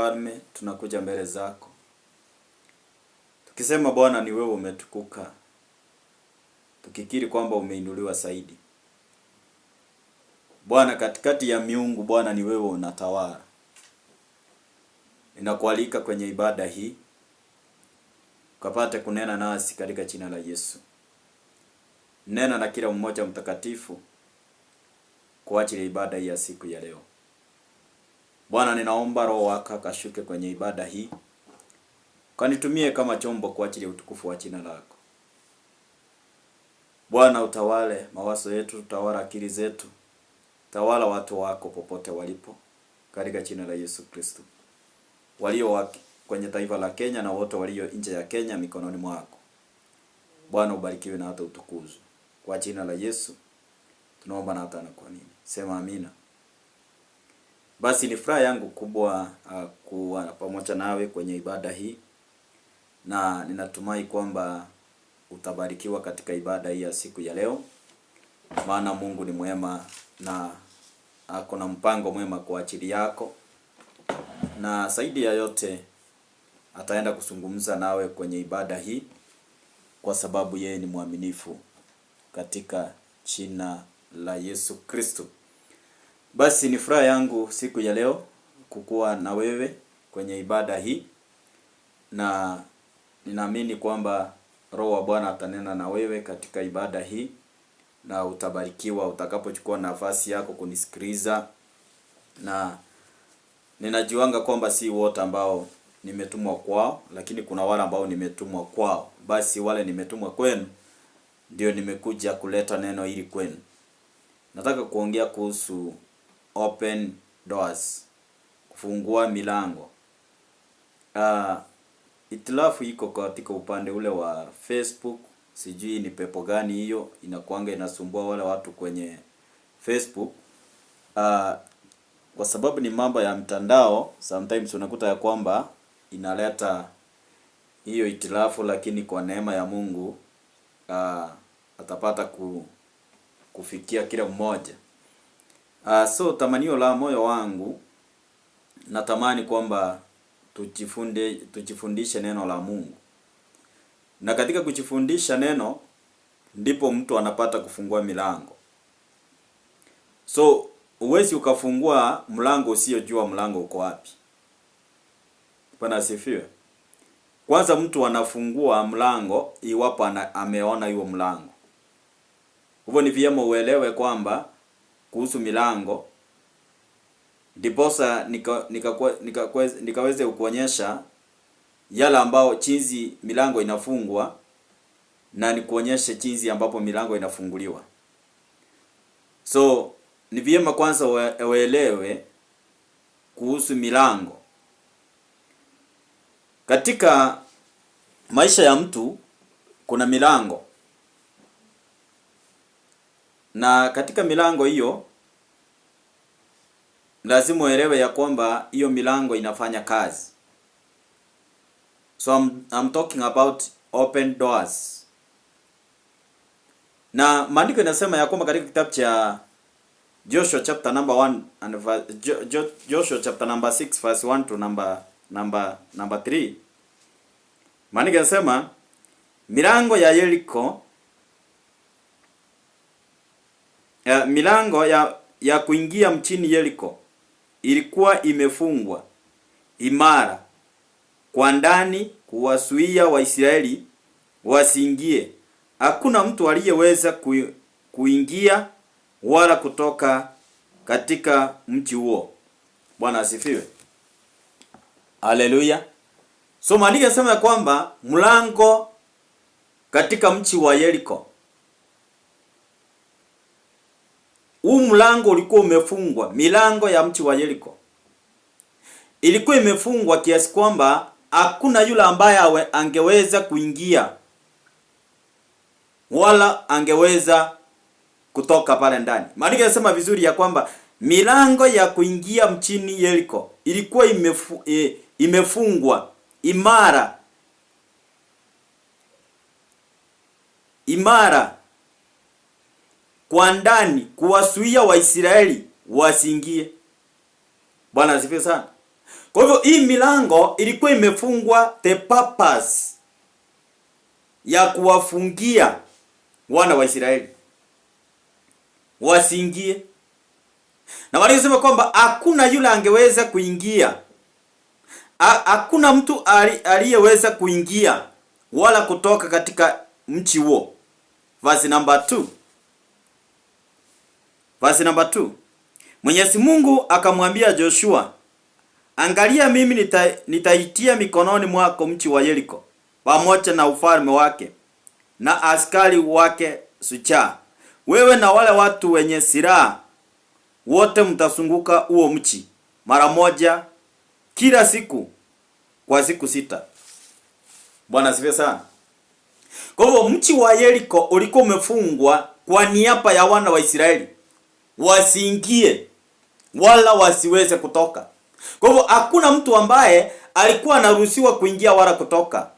Mfalme, tunakuja mbele zako tukisema Bwana ni wewe umetukuka, tukikiri kwamba umeinuliwa zaidi. Bwana, katikati ya miungu, Bwana ni wewe unatawala. Ninakualika kwenye ibada hii ukapate kunena nasi katika jina la Yesu. Nena na kila mmoja mtakatifu kwa ajili ya ibada hii ya siku ya leo. Bwana, ninaomba Roho wako akashuke kwenye ibada hii, kanitumie kama chombo kwa ajili ya utukufu wa jina lako. Bwana, utawale mawazo yetu, utawala akili zetu, tawala watu wako popote walipo katika jina la Yesu Kristo. Walio kwenye taifa la Kenya na wote walio nje ya Kenya mikononi mwako. Bwana, ubarikiwe na hata utukuzwe. Kwa jina la Yesu tunaomba na hata na kwa nini. Sema amina. Basi ni furaha yangu kubwa kuwa pamoja nawe kwenye ibada hii, na ninatumai kwamba utabarikiwa katika ibada hii ya siku ya leo, maana Mungu ni mwema na ako na mpango mwema kwa ajili yako, na zaidi ya yote ataenda kuzungumza nawe kwenye ibada hii kwa sababu yeye ni mwaminifu, katika jina la Yesu Kristo. Basi ni furaha yangu siku ya leo kukuwa na wewe kwenye ibada hii, na ninaamini kwamba Roho wa Bwana atanena na wewe katika ibada hii, na utabarikiwa utakapochukua nafasi yako kunisikiliza. Na ninajiwanga kwamba si wote ambao nimetumwa kwao, lakini kuna wale ambao nimetumwa kwao. Basi wale nimetumwa kwenu ndio nimekuja kuleta neno hili kwenu. Nataka kuongea kuhusu open doors, kufungua milango. Itilafu iko katika upande ule wa Facebook. Sijui ni pepo gani hiyo inakuanga inasumbua wale watu kwenye Facebook. Kwa sababu ni mambo ya mtandao, sometimes unakuta ya kwamba inaleta hiyo itilafu, lakini kwa neema ya Mungu atapata kufikia kila mmoja. So tamanio la moyo wangu, natamani kwamba tujifundishe neno la Mungu. Na katika kujifundisha neno ndipo mtu anapata kufungua milango. So uwezi ukafungua mlango usiyojua mlango uko wapi. Bwana asifiwe. Kwanza mtu anafungua mlango iwapo ameona hiyo mlango. Hivyo ni vyema uelewe kwamba kuhusu milango, ndiposa nikaweze kuonyesha yale ambao jinsi milango inafungwa, na nikuonyeshe jinsi ambapo milango inafunguliwa. So ni vyema kwanza uelewe kuhusu milango. Katika maisha ya mtu kuna milango, na katika milango hiyo lazima uelewe ya kwamba hiyo milango inafanya kazi. So I'm talking about open doors. Na maandiko yanasema ya kwamba katika kitabu cha Joshua chapter number 1 and Joshua chapter number 6 verse 1 to number 3. Maandiko yanasema milango ya Yeriko, milango ya kuingia mchini Yeriko ilikuwa imefungwa imara kwa ndani kuwazuia Waisraeli wasiingie. Hakuna mtu aliyeweza kuingia wala kutoka katika mji huo. Bwana asifiwe. Haleluya. So maandiko yanasema kwamba mlango katika mji wa Yeriko, huu mlango ulikuwa umefungwa. Milango ya mji wa Yeriko ilikuwa imefungwa kiasi kwamba hakuna yule ambaye angeweza kuingia wala angeweza kutoka pale ndani. Maandiko yanasema vizuri ya kwamba milango ya kuingia mchini Yeriko ilikuwa imefungwa imara kwa ndani kuwazuia Waisraeli wasiingie. Bwana asifiwe sana. Kwa hivyo hii milango ilikuwa imefungwa the purpose ya kuwafungia wana wa Israeli wasiingie. Na walisema kwamba hakuna yule angeweza kuingia. Hakuna mtu aliyeweza kuingia wala kutoka katika mchi huo. Verse number 2. Verse number 2. Mwenyezi Mungu akamwambia Joshua, angalia mimi nitaitia mikononi mwako mchi wa Yeriko pamoja na ufalme wake na askari wake sucha. Wewe na wale watu wenye silaha wote mtazunguka huo mchi mara moja kila siku kwa siku 6. Bwana asifiwe sana. Kwa hivyo mchi wa Yeriko ulikuwa umefungwa kwa niaba ya wana wa Israeli wasiingie wala wasiweze kutoka. Kwa hivyo hakuna mtu ambaye alikuwa anaruhusiwa kuingia wala kutoka.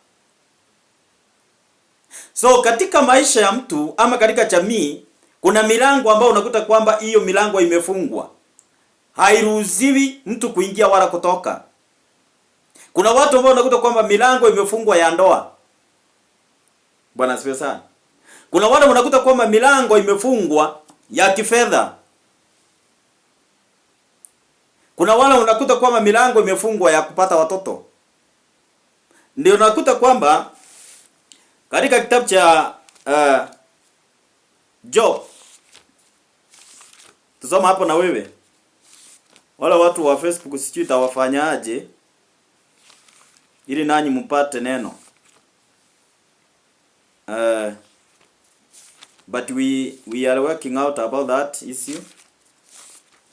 So katika maisha ya mtu ama katika jamii kuna milango ambayo unakuta kwamba hiyo milango imefungwa. Hairuhusiwi mtu kuingia wala kutoka. Kuna watu ambao unakuta kwamba milango imefungwa ya ndoa. Bwana asifiwe sana. Kuna wale unakuta kwamba milango imefungwa ya kifedha. Kuna wale unakuta kwamba milango imefungwa ya kupata watoto. Ndio unakuta kwamba katika kitabu cha Job, tusoma hapo na wewe. Wala watu wa Facebook sijui tawafanyaje ili nanyi mpate neno. But we are working out about that issue.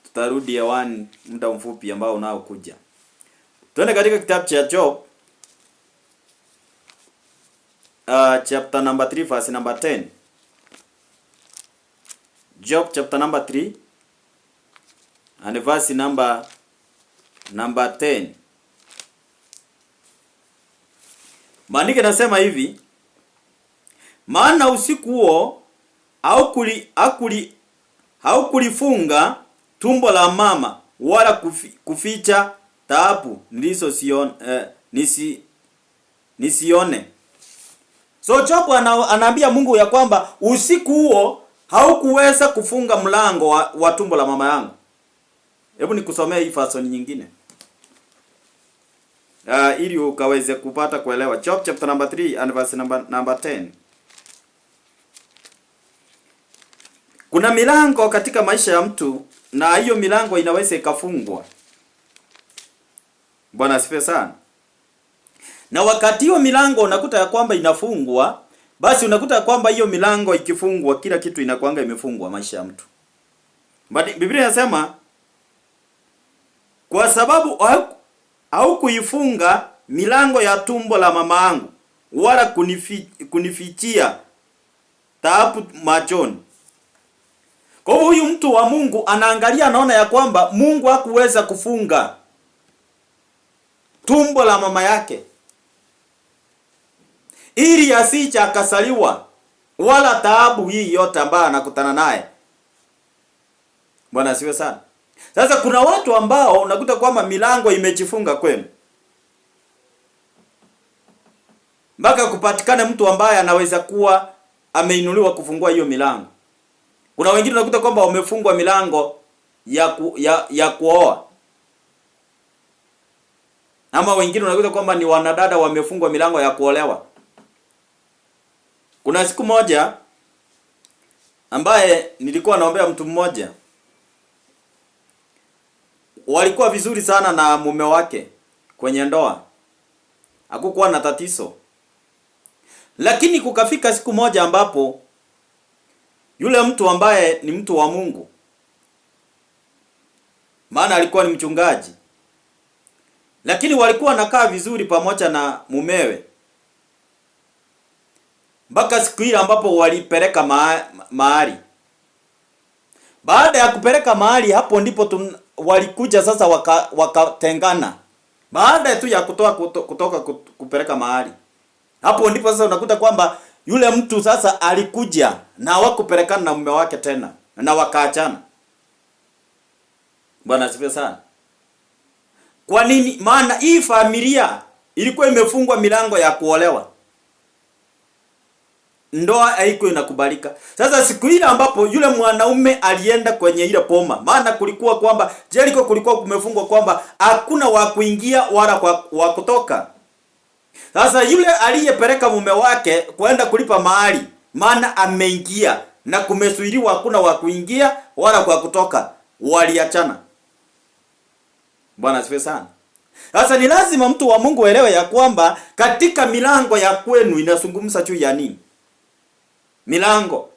Tutarudi hewani muda mfupi ambao unaokuja. Twende katika kitabu cha Job chapter number 3 verse number 10. Job chapter number 3 and verse number 10. Maandiko nasema hivi, maana usiku huo haukulifunga tumbo la mama wala kuficha taabu nisione. So Job anaambia Mungu ya kwamba usiku huo haukuweza kufunga mlango wa tumbo la mama yangu. Hebu nikusomea hii verse nyingine. Ili ukaweze kupata kuelewa. Job chapter number 3 and verse number 10. Kuna milango katika maisha ya mtu na hiyo milango inaweza ikafungwa. Bwana asifiwe sana. Na wakati hiyo milango unakuta ya kwamba inafungwa, basi unakuta ya kwamba hiyo milango ikifungwa kila kitu inakuanga imefungwa maisha ya mtu. Biblia inasema kwa sababu haukuifunga milango ya tumbo la mama yangu wala kunifichia taabu machoni. Kwa hivyo huyu mtu wa Mungu anaangalia, anaona ya kwamba Mungu hakuweza kufunga tumbo la mama yake ili asije akasaliwa wala taabu hii yote ambayo anakutana naye. Bwana asiwe sana. Sasa kuna watu ambao unakuta kwamba milango imejifunga kwenu, mpaka kupatikane mtu ambaye anaweza kuwa ameinuliwa kufungua hiyo milango. Kuna wengine unakuta kwamba wamefungwa milango ya kuoa. Ama wengine unakuta kwamba ni wanadada wamefungwa milango ya kuolewa. Kuna siku moja ambaye nilikuwa naombea mtu mmoja. Walikuwa vizuri sana na mume wake kwenye ndoa. Hakukuwa na tatizo. Lakini kukafika siku moja ambapo yule mtu ambaye ni mtu wa Mungu, maana alikuwa ni mchungaji, lakini walikuwa nakaa vizuri pamoja na mumewe, mpaka siku ile ambapo walipeleka mahali. Baada ya kupeleka mahali, hapo ndipo walikuja sasa wakatengana. Baada tu ya kutoka kupeleka mahali, hapo ndipo sasa unakuta kwamba yule mtu sasa alikuja na hawakupelekana na mume wake tena na wakaachana. Bwana asifiwe sana. Kwa nini? Maana hii familia ilikuwa imefungwa milango ya kuolewa. Ndoa haikuwa inakubalika. Sasa siku ile ambapo yule mwanaume alienda kwenye ile poma, maana kulikuwa kwamba Jericho kulikuwa kumefungwa kwamba hakuna wa kuingia wala wa kutoka. Sasa yule aliyepeleka mume wake kwenda kulipa mahali, maana ameingia na kumesuiliwa, hakuna wa kuingia wala kwa kutoka, waliachana. Bwana asifiwe sana. Sasa ni lazima mtu wa Mungu elewe ya kwamba katika milango ya kwenu inazungumza juu ya nini? Milango.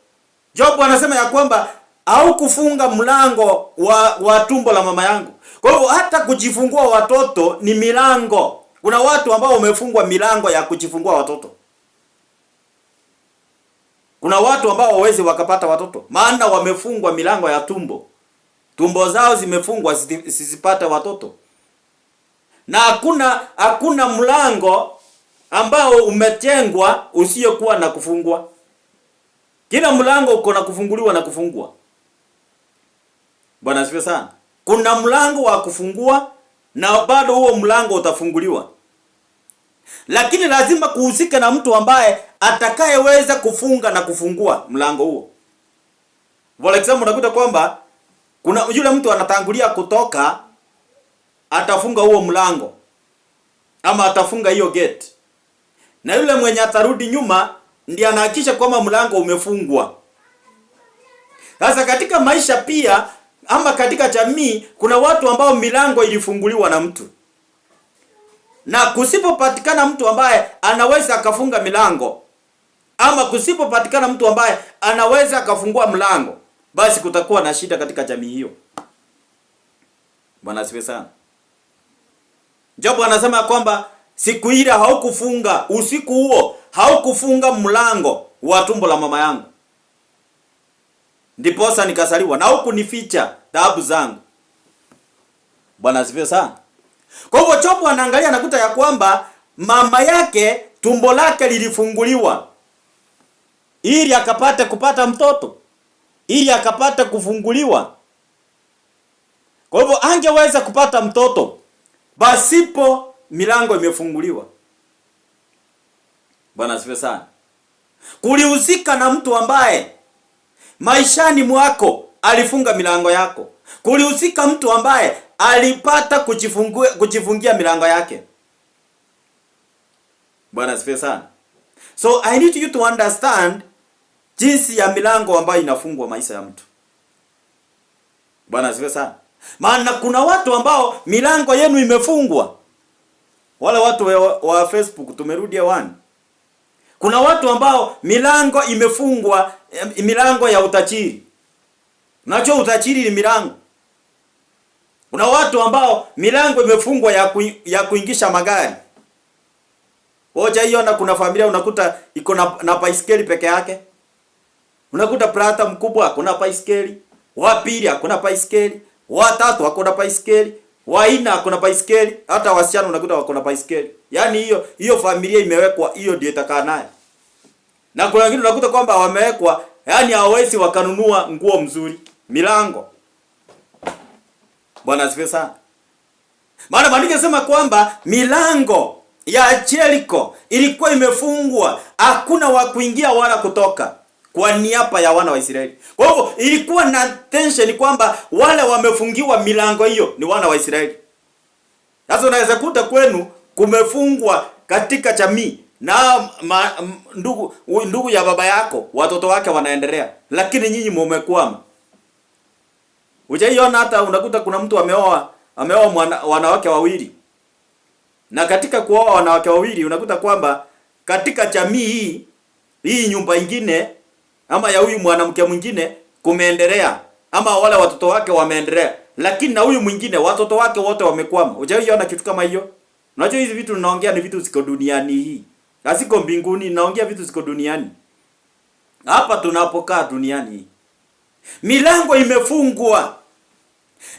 Job anasema ya kwamba au kufunga mlango wa tumbo la mama yangu. Kwa hivyo hata kujifungua watoto ni milango. Kuna watu ambao wamefungwa milango ya kujifungua watoto. Kuna watu ambao hawezi wakapata watoto, maana wamefungwa milango ya tumbo. Tumbo zao zimefungwa zisipate watoto. Na hakuna mlango ambao umetengwa usiokuwa na kufungwa. Kila mlango uko na kufunguliwa na kufungwa. Bwana asifiwe sana. Kuna mlango wa kufungua na bado huo mlango utafunguliwa. Lakini lazima kuhusika na mtu ambaye atakayeweza kufunga na kufungua mlango huo. For example, unakuta kwamba kuna yule mtu anatangulia kutoka, atafunga huo mlango ama atafunga hiyo gate. Na yule mwenye atarudi nyuma ndiye anahakisha kwamba mlango umefungwa. Sasa katika maisha pia ama katika jamii kuna watu ambao milango ilifunguliwa na mtu. Na kusipopatikana mtu ambaye anaweza akafunga milango ama kusipopatikana mtu ambaye anaweza akafungua mlango, basi kutakuwa na shida katika jamii hiyo. Bwana asifiwe sana. Job anasema kwamba siku ile haukufunga, usiku huo haukufunga mlango wa tumbo la mama yangu, ndiposa nikasaliwa, na hukunificha taabu zangu. Bwana asifiwe sana. Kwa hivyo Job anaangalia anakuta ya kwamba mama yake tumbo lake lilifunguliwa ili akapate kupata mtoto, ili akapate kufunguliwa. Kwa hivyo angeweza kupata mtoto basipo milango imefunguliwa. Bwana asifiwe sana. Kulihusika na mtu ambaye maishani mwako alifunga milango yako. Kulihusika mtu ambaye alipata kujifungia milango yake. Bwana asifiwe sana. So I need you to understand jinsi ya milango ambayo inafungwa maisha ya mtu. Bwana asifiwe sana. Maana kuna watu ambao milango yenu imefungwa. Wale watu wa Facebook tumerudi hewani. Kuna watu ambao milango imefungwa, milango ya utajiri. Unajua utajiri ni milango. Kuna watu ambao milango imefungwa ya kuingisha magari. Hoja hiyo, na kuna familia unakuta iko na baiskeli peke yake. Unakuta brata mkubwa hakuna baiskeli, wa pili hakuna baiskeli, wa tatu hakuna baiskeli, wa nne hakuna baiskeli, hata wasichana unakuta wako na baiskeli. Yaani hiyo familia imewekwa, hiyo ndio itakaa naye. Na kuna wengine unakuta kwamba wamewekwa, yaani hawezi wakanunua nguo mzuri, milango. Bwana asifiwe sana. Maana maandiko yanasema kwamba milango ya Jericho ilikuwa imefungwa, hakuna wa kuingia wala kutoka, kwa niaba ya wana wa Israeli. Kwa hivyo ilikuwa na tension kwamba wale wamefungiwa milango hiyo ni wana wa Israeli. Sasa unaweza kuta kwenu kumefungwa katika jamii na ndugu ya baba yako, watoto wake wanaendelea, lakini nyinyi mumekwama. Ujaiona hata unakuta kuna mtu ameoa wanawake wawili. Na katika kuoa wanawake wawili unakuta kwamba katika jamii hii nyumba nyingine ama ya huyu mwanamke mwingine kumeendelea, ama wale watoto wake wameendelea, lakini na huyu mwingine watoto wake wote wamekwama. Ujaiona kitu kama hiyo? Unajua hizi vitu ninaongea ni vitu ziko duniani hii. Hasiko mbinguni, naongea vitu ziko duniani. Hapa tunapokaa duniani hii. Milango imefungwa.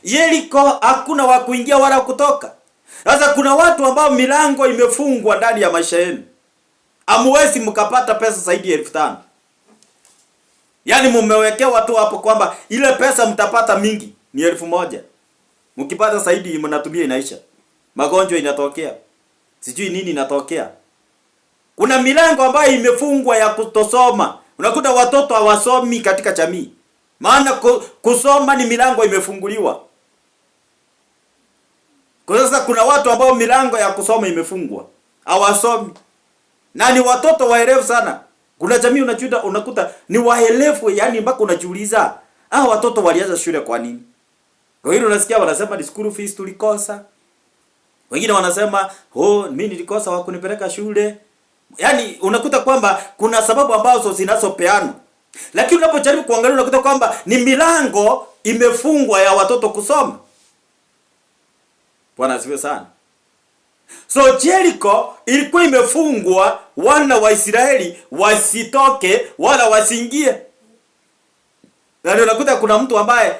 Jericho hakuna wa kuingia wala kutoka. Sasa kuna watu ambao milango imefungwa ndani ya maisha yenu. Hamwezi mkapata pesa zaidi ya 5,000. Yaani mmewekewa tu hapo kwamba ile pesa mtapata mingi ni 1,000. Mkipata zaidi mnatumia inaisha. magonjwa inatokea, sijui nini inatokea. Kuna milango ambayo imefungwa ya kutosoma. Unakuta watoto hawasomi katika jamii, maana kusoma ni milango imefunguliwa. Kwa sasa kuna watu ambao milango ya kusoma imefungwa, hawasomi, na ni watoto waelevu sana. Kuna jamii unakuta ni waelevu, yani mpaka unajiuliza watoto walianza shule kwa nini? Kwa hiyo unasikia wanasema ni school fees tulikosa. Wengine wanasema mimi nilikosa wa kunipeleka shule. Yaani unakuta kwamba kuna sababu ambazo zinazopeana. Lakini unapojaribu kuangalia unakuta kwamba ni milango imefungwa ya watoto kusoma. Bwana asifiwe sana. So Jericho ilikuwa imefungwa wana wa Israeli wasitoke wala wasiingie. Na unakuta kuna mtu ambaye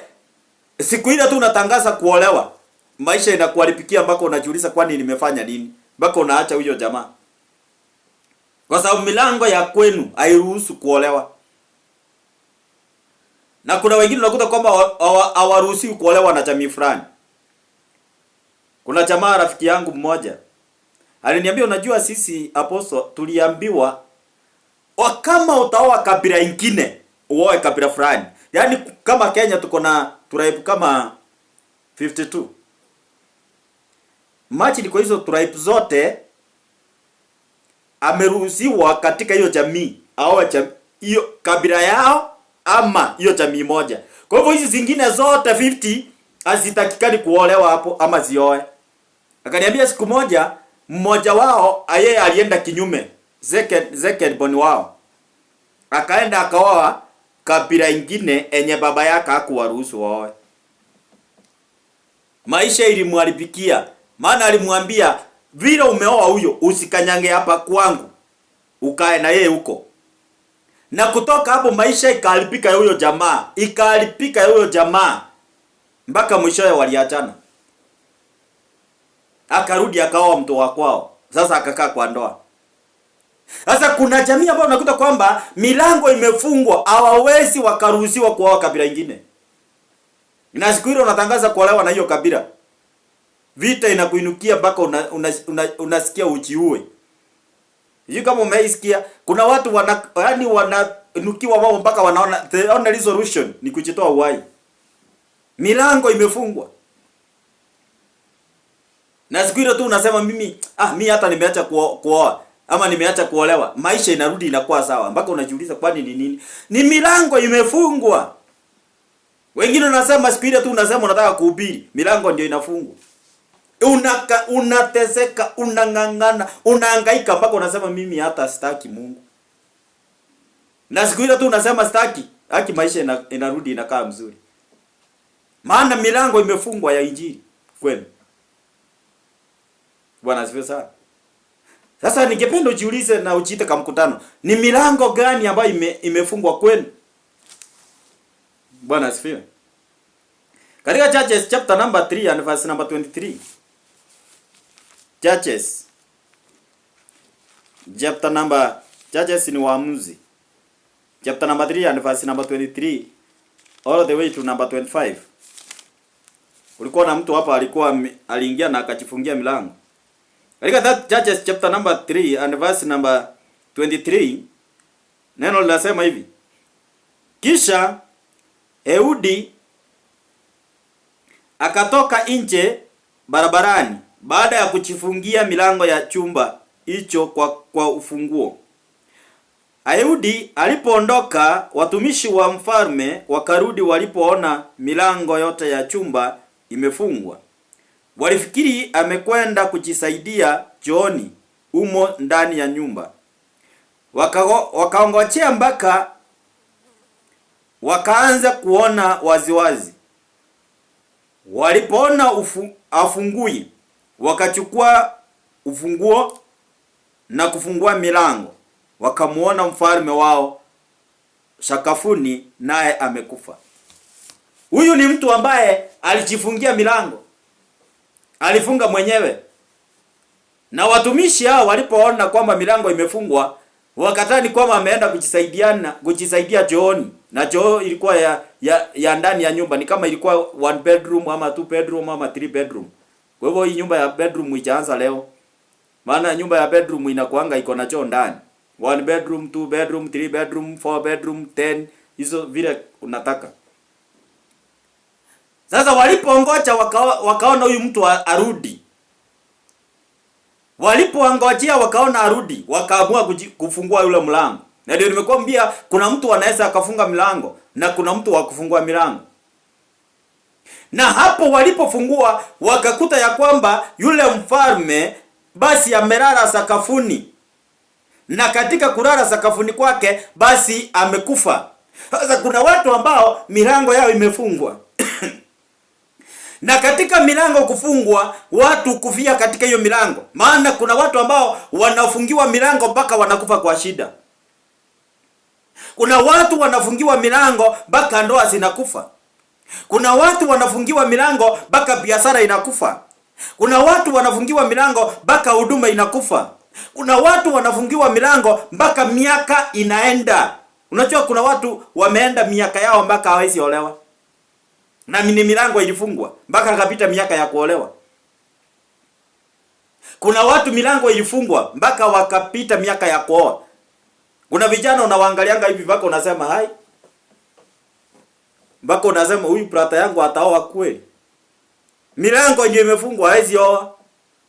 siku ile tu unatangaza kuolewa, maisha inakuharibikia mpaka unajiuliza kwani nimefanya nini? Mpaka unaacha huyo jamaa. Kwa sababu milango ya kwenu hairuhusu kuolewa. Na kuna wengine unakuta kwamba hawaruhusiwi kuolewa na jamii fulani. Kuna jamaa rafiki yangu mmoja aliniambia, unajua sisi apostle tuliambiwa kama utaoa kabila ingine uoe kabila fulani. Yaani kama Kenya tuko na tribe kama 52. Machi kwa hizo tribe zote ameruhusiwa katika hiyo jamii au hiyo kabila yao ama hiyo jamii moja. Kwa hivyo hizi zingine zote 50 hazitakikani kuolewa hapo ama zioe. Akaniambia siku moja mmoja wao yeye alienda kinyume, second born wao. Akaenda akaoa kabila ingine enye baba yake hakuwaruhusu waoe. Maisha ilimharibikia, maana alimwambia vile umeoa huyo usikanyange hapa kwangu, ukae na yeye huko. Na kutoka hapo maisha ikaharibika ya huyo jamaa, mpaka mwishowe waliachana. Akarudi akaoa mtu wa kwao, sasa akakaa kwa ndoa. Sasa kuna jamii ambayo unakuta kwamba milango imefungwa, hawawezi wakaruhusiwa kuoa kabila ingine. Na siku ile unatangaza kuolewa na hiyo kabila, vita inakuinukia mpaka unasikia ujiue. Hiyo kama umeisikia, kuna watu wananukiwa wao mpaka wanaona the only resolution ni kujitoa uhai. Milango imefungwa. Na siku ile tu unasema mimi hata nimeacha kuoa ama nimeacha kuolewa, maisha inarudi inakuwa sawa, mpaka unajiuliza kwani ni nini? Ni milango imefungwa. Wengine unasema siku ile tu unasema unataka kuhubiri, milango ndio inafungwa. Unateseka, unangangana, unahangaika mpaka unasema mimi hata sitaki Mungu. Na siku ile tu unasema sitaki, maisha inarudi inakaa mzuri. Maana milango imefungwa ya injili kwenu. Bwana asifiwe sana. Sasa ningependa ujiulize na ujiite kama mkutano, ni milango gani ambayo imefungwa kwenu? Bwana asifiwe. Katika Judges chapter number 3 and verse number 23. Judges ni Waamuzi. Chapter number 3 and verse number 23 all the way to number 25. Ulikuwa na mtu hapa aliingia na akajifungia milango. Katika Judges chapter number 3 and verse number 23, neno linasema hivi: kisha Ehudi akatoka nje barabarani baada ya kujifungia milango ya chumba hicho kwa ufunguo. Ehudi alipoondoka, watumishi wa mfalme wakarudi, walipoona milango yote ya chumba imefungwa. Walifikiri amekwenda kujisaidia chooni umo ndani ya nyumba. Wakaongojea mpaka wakaanza kuona waziwazi. Walipoona afungui, wakachukua ufunguo na kufungua milango. Wakamuona mfalme wao sakafuni, naye amekufa. Huyu ni mtu ambaye alijifungia milango. Alifunga mwenyewe. Na watumishi hao walipoona kwamba milango imefungwa, wakatani kwamba ameenda kujisaidia chooni. Na choo ilikuwa ya ndani ya nyumba, ni kama ilikuwa 1 bedroom ama 2 bedroom ama 3 bedroom. Kwa hivyo hii nyumba ya bedroom ijaanza leo. Maana nyumba ya bedroom inakuanga iko na choo ndani. 1 bedroom, 2 bedroom, 3 bedroom, 4 bedroom, 10, hizo vile unataka. Sasa walipoongoja wakaona huyu mtu arudi. Walipoangojea wakaona arudi, wakaamua kufungua yule mlango. Na ndio nimekuambia kuna mtu anaweza akafunga mlango na kuna mtu wa kufungua milango. Na hapo walipofungua wakakuta ya kwamba yule mfalme basi amelala sakafuni. Na katika kulala sakafuni kwake basi amekufa. Sasa kuna watu ambao milango yao imefungwa. Na katika milango kufungwa, watu kufia katika hiyo milango. Maana kuna watu ambao wanafungiwa milango mpaka wanakufa kwa shida. Kuna watu wanafungiwa milango mpaka ndoa zinakufa. Kuna watu wanafungiwa milango mpaka biashara inakufa. Kuna watu wanafungiwa milango mpaka huduma inakufa. Kuna watu wanafungiwa milango mpaka miaka inaenda. Unajua kuna watu wameenda miaka yao mpaka hawezi olewa. Na mini milango ilifungwa mpaka akapita miaka ya kuolewa. Kuna watu milango ilifungwa mpaka wakapita miaka ya kuoa. Kuna vijana unawaangalianga hivi mpaka unasema hai. Mpaka unasema huyu brata yangu ataoa kweli. Milango ndio imefungwa hawezi oa.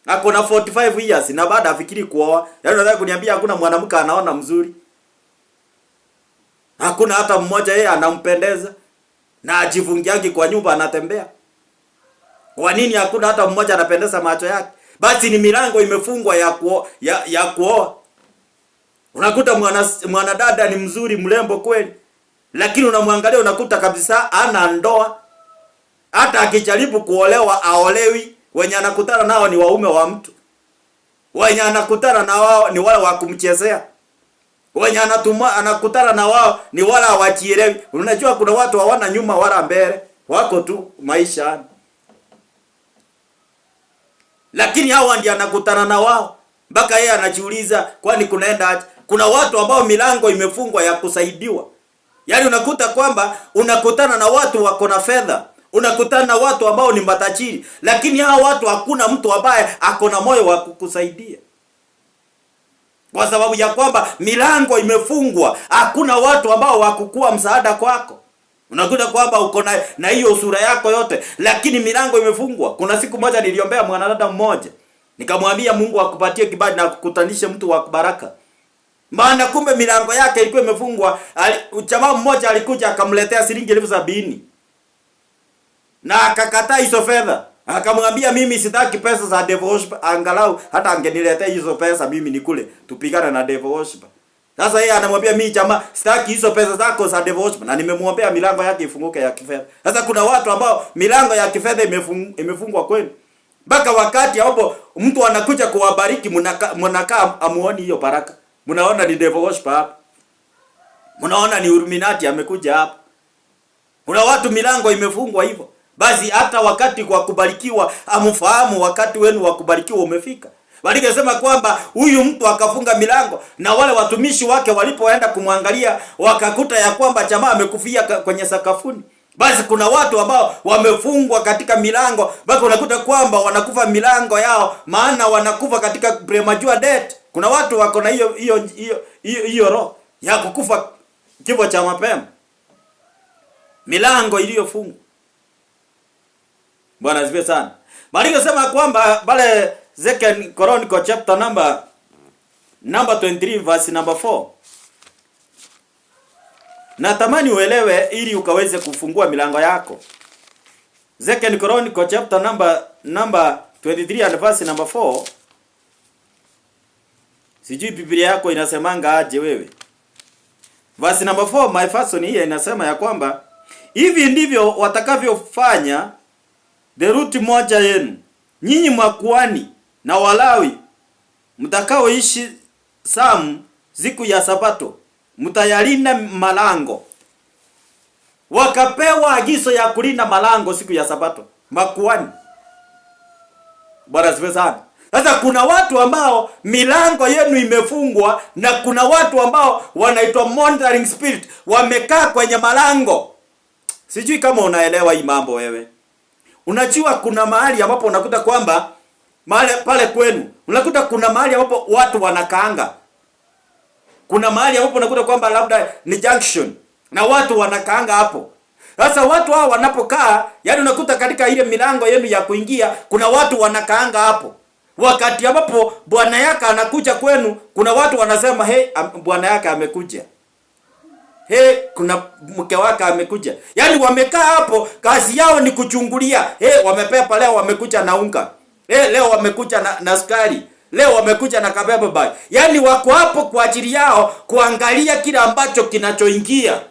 Ako na 45 years na baada afikiri kuoa. Yaani unataka kuniambia hakuna mwanamke anaona mzuri? Hakuna hata mmoja yeye anampendeza na ajifungiagi kwa nyumba anatembea. Kwa nini hakuna hata mmoja anapendeza macho yake? Basi ni milango imefungwa ya kuoa. Unakuta mwanadada ni mzuri mrembo kweli, lakini unamwangalia unakuta kabisa ana ndoa. Hata akijaribu kuolewa aolewi. Wenye anakutana nao ni waume wa mtu. Wenye anakutana na wao ni wale wa kumchezea. Wenye anakutana na wao ni wala hawajielewi. Unajua kuna watu hawana nyuma wala mbele, wako tu maisha. Lakini hao ndio anakutana na wao mpaka yeye anajiuliza kwani kunaenda aje? Kuna watu ambao milango imefungwa ya kusaidiwa. Yaani unakuta kwamba unakutana na watu wako na fedha, unakutana na watu ambao ni matajiri, lakini hao watu hakuna mtu ambaye ako na moyo wa kukusaidia. Kwa sababu ya kwamba milango imefungwa, hakuna watu ambao wakukua msaada kwako. Unakuta kwamba uko na hiyo sura yako yote, lakini milango imefungwa. Kuna siku moja niliombea mwanadada mmoja, nikamwambia Mungu akupatie kibali na kukutanishe mtu wa baraka. Maana kumbe milango yake ilikuwa imefungwa. Jamaa mmoja alikuja akamletea shilingi 70,000. Na akakataa hizo fedha. Akamwambia mimi sitaki pesa za devil worship, angalau hata angeniletea hizo pesa mimi nikule tupigane na devil worship. Sasa yeye anamwambia mimi jamaa sitaki hizo pesa zako za devil worship, na nimemwombea milango yake ifunguke ya kifedha. Sasa kuna watu ambao milango ya kifedha imefungwa kweli. Mpaka wakati hapo mtu anakuja kuwabariki mnakaa amuoni hiyo baraka. Mnaona ni devil worship hapa. Mnaona ni Illuminati amekuja hapa. Kuna watu milango imefungwa hivyo. Basi hata wakati kwa kubarikiwa amfahamu wakati wenu wa kubarikiwa umefika. Walikasema kwamba huyu mtu akafunga milango, na wale watumishi wake walipoenda kumwangalia wakakuta ya kwamba jamaa amekufia kwenye sakafuni. Basi kuna watu ambao wamefungwa katika milango, basi unakuta kwamba wanakufa milango yao, maana wanakufa katika premature death. Kuna watu wako na hiyo roho ya kukufa kifo cha mapema. Milango iliyofungwa. Bwana asifiwe sana. Maandiko sema kwamba pale Second Chronicles chapter number 23 verse number 4. Natamani uelewe ili ukaweze kufungua milango yako. Second Chronicles chapter number 23 and verse number 4. Sijui Biblia yako inasemanga aje wewe. Verse number 4, my version hii inasema ya kwamba hivi ndivyo watakavyofanya theluthi moja yenu, nyinyi makuhani na Walawi mtakaoishi Samu siku ya Sabato, mtayalinda malango. Wakapewa agizo ya kulinda malango siku ya Sabato, makuhani. Bwana asifiwe sana. Sasa kuna watu ambao milango yenu imefungwa, na kuna watu ambao wanaitwa monitoring spirit wamekaa kwenye malango. Sijui kama unaelewa hii mambo wewe. Unajua kuna mahali ambapo unakuta kwamba mahali pale kwenu unakuta kuna mahali ambapo watu wanakaanga. Kuna mahali ambapo unakuta kwamba labda ni junction na watu wanakaanga hapo. Sasa watu hao wanapokaa, yani unakuta katika ile milango yenu ya kuingia kuna watu wanakaanga hapo. Wakati ambapo bwana yake anakuja kwenu, kuna watu wanasema bwana yake amekuja. Kuna mke wake amekuja. Yani wamekaa hapo, kazi yao ni kuchungulia. Wamepepa leo wamekuja na unga. Leo wamekuja na sukari. Leo wamekuja na kabebe bag. Yani wako hapo kwa ajili yao kuangalia kile ambacho kinachoingia.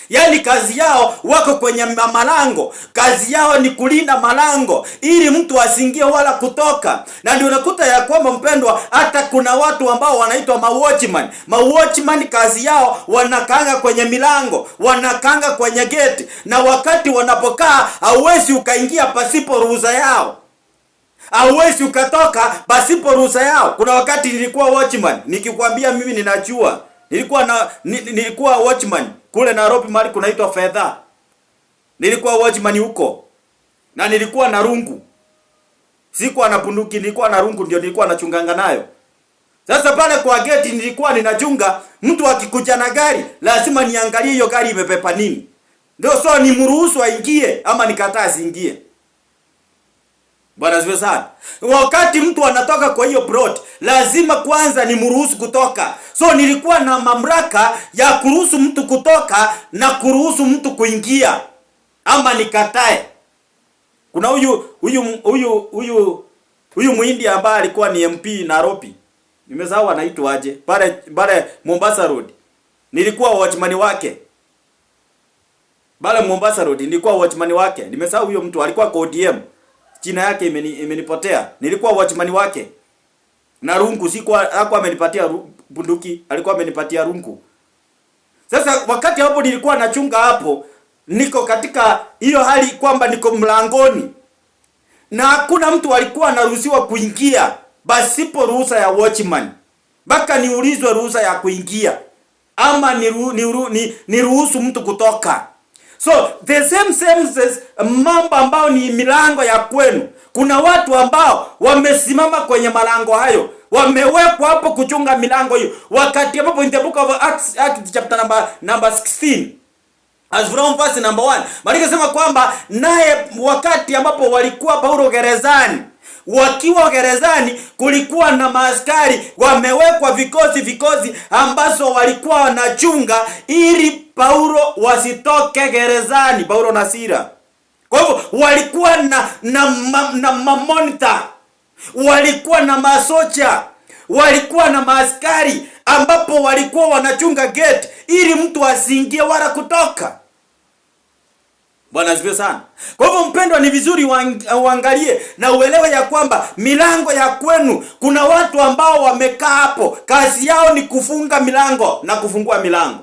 Yani kazi yao wako kwenye malango. Kazi yao ni kulinda malango ili mtu asiingie wala kutoka. Na ndio unakuta ya kwamba mpendwa, hata kuna watu ambao wanaitwa mawatchman. Mawatchman kazi yao wanakanga kwenye milango, wanakanga kwenye gate. Na wakati wanapokaa hauwezi ukaingia pasipo ruhusa yao. Hauwezi ukatoka pasipo ruhusa yao. Kuna wakati nilikuwa watchman, nikikwambia mimi ninajua. Nilikuwa watchman kule Nairobi mahali kunaitwa Fedha. Nilikuwa watchman huko. Na nilikuwa na rungu. Sikuwa na bunduki, nilikuwa na rungu ndio nilikuwa nachunganga nayo. Sasa pale kwa gate nilikuwa ninachunga, mtu akikuja na gari, lazima niangalie hiyo gari imepepa nini. Ndio so nimruhusu aingie ama nikataa asiingie. Bwana asifiwe sana. Wakati mtu anatoka kwa hiyo plot, lazima kwanza nimruhusu kutoka. So nilikuwa na mamlaka ya kuruhusu mtu kutoka na kuruhusu mtu kuingia ama nikatae. Kuna huyu Muhindi ambaye alikuwa ni MP Nairobi. Nimesahau anaitwa aje. Pale Mombasa Road. Nilikuwa watchman wake. Pale Mombasa Road nilikuwa watchman wake. Nimesahau huyo mtu alikuwa kwa ODM. Jina yake imenipotea. Nilikuwa watchman wake. Na rungu hakuwa amenipatia bunduki, alikuwa amenipatia rungu. Sasa wakati hapo nilikuwa nachunga hapo, niko katika hiyo hali kwamba niko mlangoni. Na hakuna mtu alikuwa anaruhusiwa kuingia basipo ruhusa ya watchman. Baka niulizwe ruhusa ya kuingia ama niruhusu mtu kutoka. So the same mambo ambao ni milango ya kwenu. Kuna watu ambao wamesimama kwenye malango hayo. Wamewekwa hapo kuchunga milango hiyo. Wakati ambapo in the book of Acts chapter number 16 as from verse number 1. Maandiko sema kwamba naye wakati ambapo walikuwa Paulo gerezani, wakiwa gerezani kulikuwa na maaskari wamewekwa vikosi ambazo walikuwa wanachunga ili Paulo wasitoke gerezani, Paulo na Sila. Kwa hivyo walikuwa na monitor, walikuwa na masocha, walikuwa na maaskari ambapo walikuwa wanachunga gate ili mtu asiingie wala kutoka. Bwana asifiwe sana. Kwa hivyo mpendwa, ni vizuri uangalie na uelewe ya kwamba milango ya kwenu kuna watu ambao wamekaa hapo, kazi yao ni kufunga milango na kufungua milango.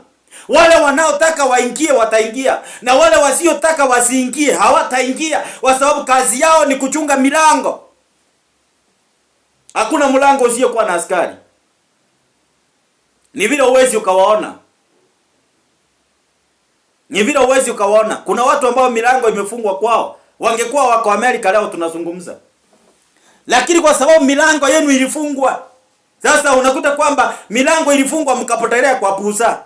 Wale wanaotaka waingie wataingia, na wale wasiotaka wasiingie hawataingia, kwa sababu kazi yao ni kuchunga milango. Hakuna mlango usiokuwa na askari. Ni vile uwezi ukawaona. Ni vile uwezi ukawaona. Kuna watu ambao milango imefungwa kwao. Wangekuwa wako Amerika leo tunazungumza. Lakini kwa sababu milango yenu ilifungwa, sasa unakuta kwamba milango ilifungwa mkapotelea kwa pusa.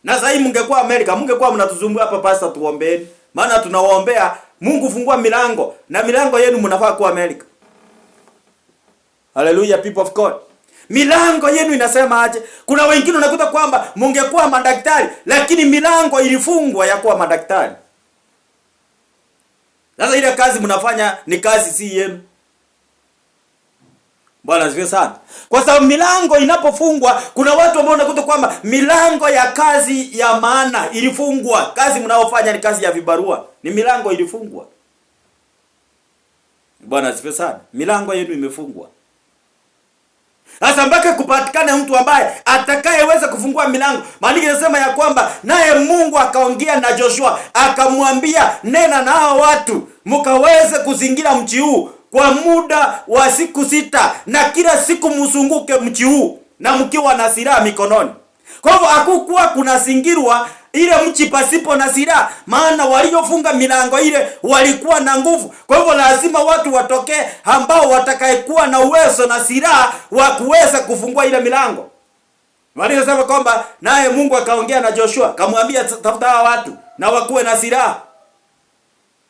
Na sasa hii mngekuwa Amerika, mngekuwa mnatuzumbua hapa pastor tuombeeni. Maana tunawaombea Mungu fungua milango, na milango yenu mnafaa kuwa Amerika. Hallelujah, people of God. Milango yenu inasema aje? Kuna wengine unakuta kwamba mungekuwa madaktari, lakini milango ilifungwa ya kuwa madaktari. Sasa ile kazi mnafanya ni kazi si yenu. Bwana asifiwe sana. Kwa sababu milango inapofungwa, kuna watu ambao unakuta kwamba milango ya kazi ya maana ilifungwa. Kazi mnaofanya ni kazi ya vibarua, ni milango ilifungwa. Bwana asifiwe sana. Milango yenu imefungwa. Sasa mpaka kupatikana mtu ambaye atakayeweza kufungua milango. Maandiko yanasema ya kwamba naye Mungu akaongea na Joshua, akamwambia, nena na hao watu mkaweze kuzingira mji huu kwa muda wa siku 6, na kila siku mzunguke mji huu na mkiwa na silaha mikononi. Kwa hivyo hakukuwa kunazingirwa ile mji pasipo na silaha, maana waliofunga milango ile walikuwa na nguvu. Kwa hivyo lazima watu watokee ambao watakayekuwa na uwezo na silaha wa kuweza kufungua ile milango. Walisema kwamba naye Mungu akaongea na Joshua, kamwambia tafuta hawa watu na wakuwe na silaha.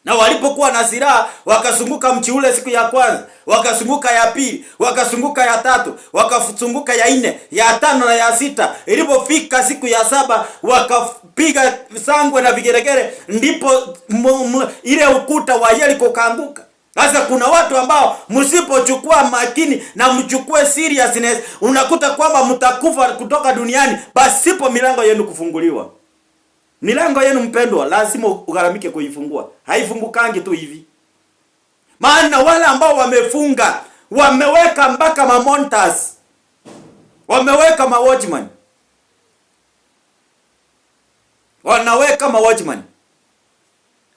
Na walipokuwa na silaha wakazunguka mji ule siku ya kwanza, wakazunguka ya pili, wakazunguka ya tatu, wakazunguka ya nne, ya tano na ya sita. Ilipofika siku ya saba wakapiga sangwe na vigeregere, ndipo ile ukuta wa Yeriko kaanguka. Sasa kuna watu ambao msipochukua makini na mchukue seriousness, unakuta kwamba mtakufa kutoka duniani pasipo milango yenu kufunguliwa. Milango yenu mpendwa, lazima ugharamike kuifungua. Haifungukangi tu hivi. Maana wale ambao wamefunga, wameweka mpaka ma monitors, wameweka ma watchman, wanaweka ma watchman.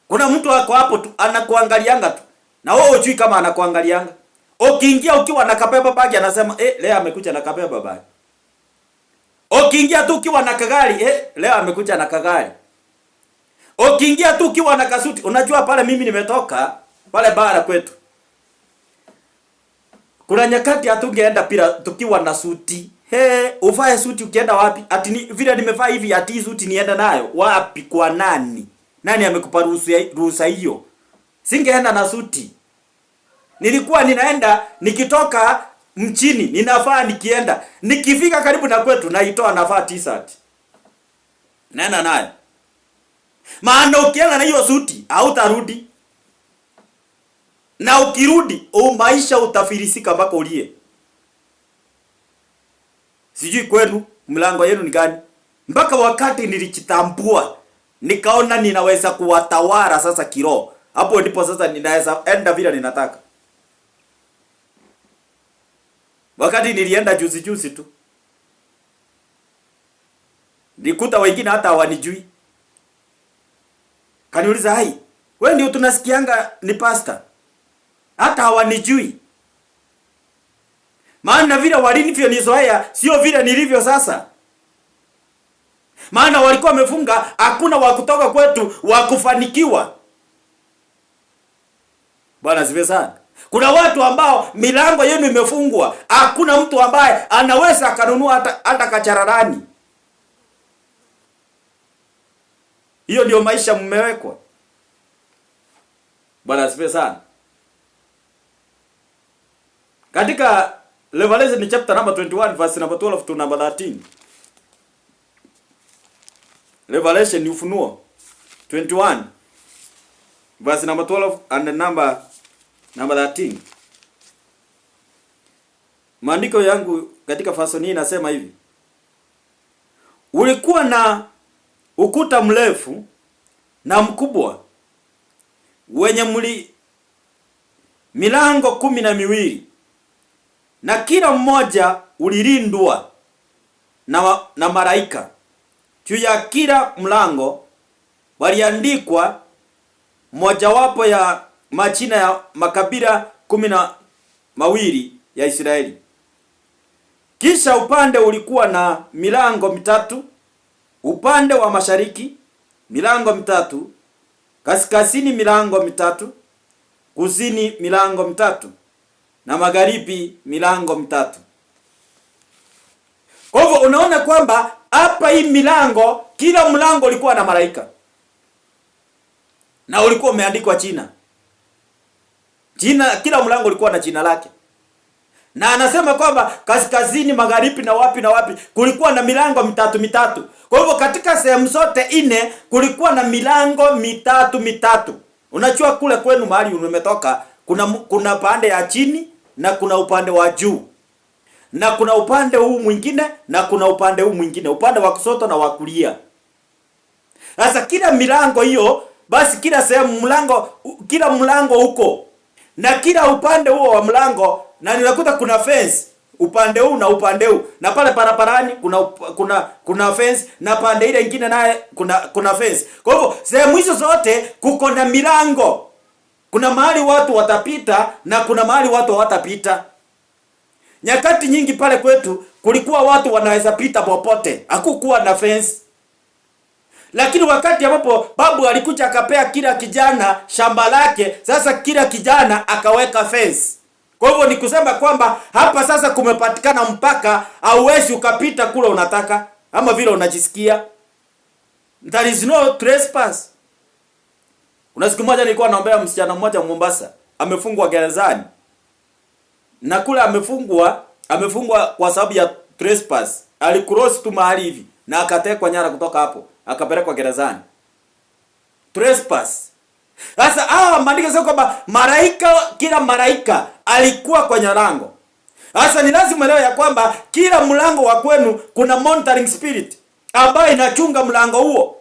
Kuna mtu wako hapo tu anakuangalianga tu, na wewe hujui kama anakuangalianga. Ukiingia ukiwa na kabeba bagi anasema leo amekuja na kabeba bagi. Ukiingia tu ukiwa na kagari, leo amekuja na kagari. Ukiingia tu ukiwa na kasuti, unajua pale mimi nimetoka pale bara kwetu. Kuna nyakati hatungeenda pira tukiwa na suti. Uvae suti ukienda wapi? Ati vile nimevaa hivi ati suti nienda nayo. Wapi kwa nani? Nani amekupa ruhusa hiyo? Singeenda na suti. Nilikuwa ninaenda nikitoka mchini, ninafaa nikienda. Nikifika karibu na kwetu naitoa navaa t-shirt. Nenda nayo. Maana ukienda na hiyo suti hautarudi. Na ukirudi maisha utafilisika mpaka ulie. Sijui kwenu mlango yenu ni gani? Mpaka wakati nilijitambua, nikaona ninaweza kuwatawala sasa kiroho. Hapo ndipo sasa ninaweza enda vile ninataka. Wakati nilienda juzi tu, nikuta wengine hata hawanijui. Kaniuliza, "Hai, wewe ndio tunasikianga ni pastor?" Hata hawanijui. Maana vile walinizoea sio vile nilivyo sasa. Maana walikuwa wamefunga, hakuna wa kutoka kwetu wa kufanikiwa. Bwana sifiwe sana. Kuna watu ambao milango yenu imefungwa, hakuna mtu ambaye anaweza akanunua hata kachararani. Hiyo ndio maisha mmewekwa. Bwana asifiwe sana. Katika Revelation chapter number 21 verse number 12 to number 13. Revelation ni Ufunuo 21 verse number 12 and number 13. Maandiko yangu katika fasoni hii inasema hivi. Ulikuwa na ukuta mrefu na mkubwa wenye milango 12, na kila mmoja ulilindwa na malaika. Juu ya kila mlango waliandikwa mojawapo ya majina ya makabila 12 ya Israeli. Kisha upande ulikuwa na milango mitatu, upande wa mashariki milango mitatu, kaskazini milango mitatu, kusini milango mitatu, na magharibi milango mitatu. Kwa hivyo unaona kwamba hapa hii milango, kila mlango ulikuwa na malaika. Na ulikuwa umeandikwa jina. Kila mlango ulikuwa na jina lake. Na anasema kwamba kaskazini, magharibi na wapi kulikuwa na milango mitatu. Kwa hivyo katika sehemu zote 4 kulikuwa na milango mitatu. Unajua kule kwenu mahali umetoka kuna pande ya chini na kuna upande wa juu. Na kuna upande huu mwingine na kuna upande huu mwingine, upande wa kushoto na wa kulia. Sasa kila milango hiyo, basi kila sehemu kila mlango huko. Na kila upande huo wa mlango, na ninakuta kuna fence upande huu na upande huu. Na pale barabarani kuna fence, na pande ile nyingine naye kuna fence. Kwa hivyo sehemu hizo zote kuko na milango. Kuna mahali watu watapita na kuna mahali watu hawatapita. Nyakati nyingi pale kwetu kulikuwa watu wanaweza pita popote. Hakukuwa na fence. Lakini wakati ambapo babu alikuja akapea kila kijana shamba lake, sasa kila kijana akaweka fence. Kwa hivyo ni kusema kwamba hapa sasa kumepatikana mpaka, hauwezi ukapita kule unataka ama vile unajisikia. There is no trespass. Kuna siku moja nilikuwa naombea msichana mmoja Mombasa, amefungwa gerezani. Na kule amefungwa kwa sababu ya trespass. Alicross tu mahali hivi na akatekwa nyara kutoka hapo, akapelekwa gerezani. Trespass. Sasa maandiko sasa kwamba kila malaika alikuwa kwenye lango. Sasa ni lazima leo ya kwamba kila mlango wa kwenu kuna monitoring spirit ambayo inachunga mlango huo.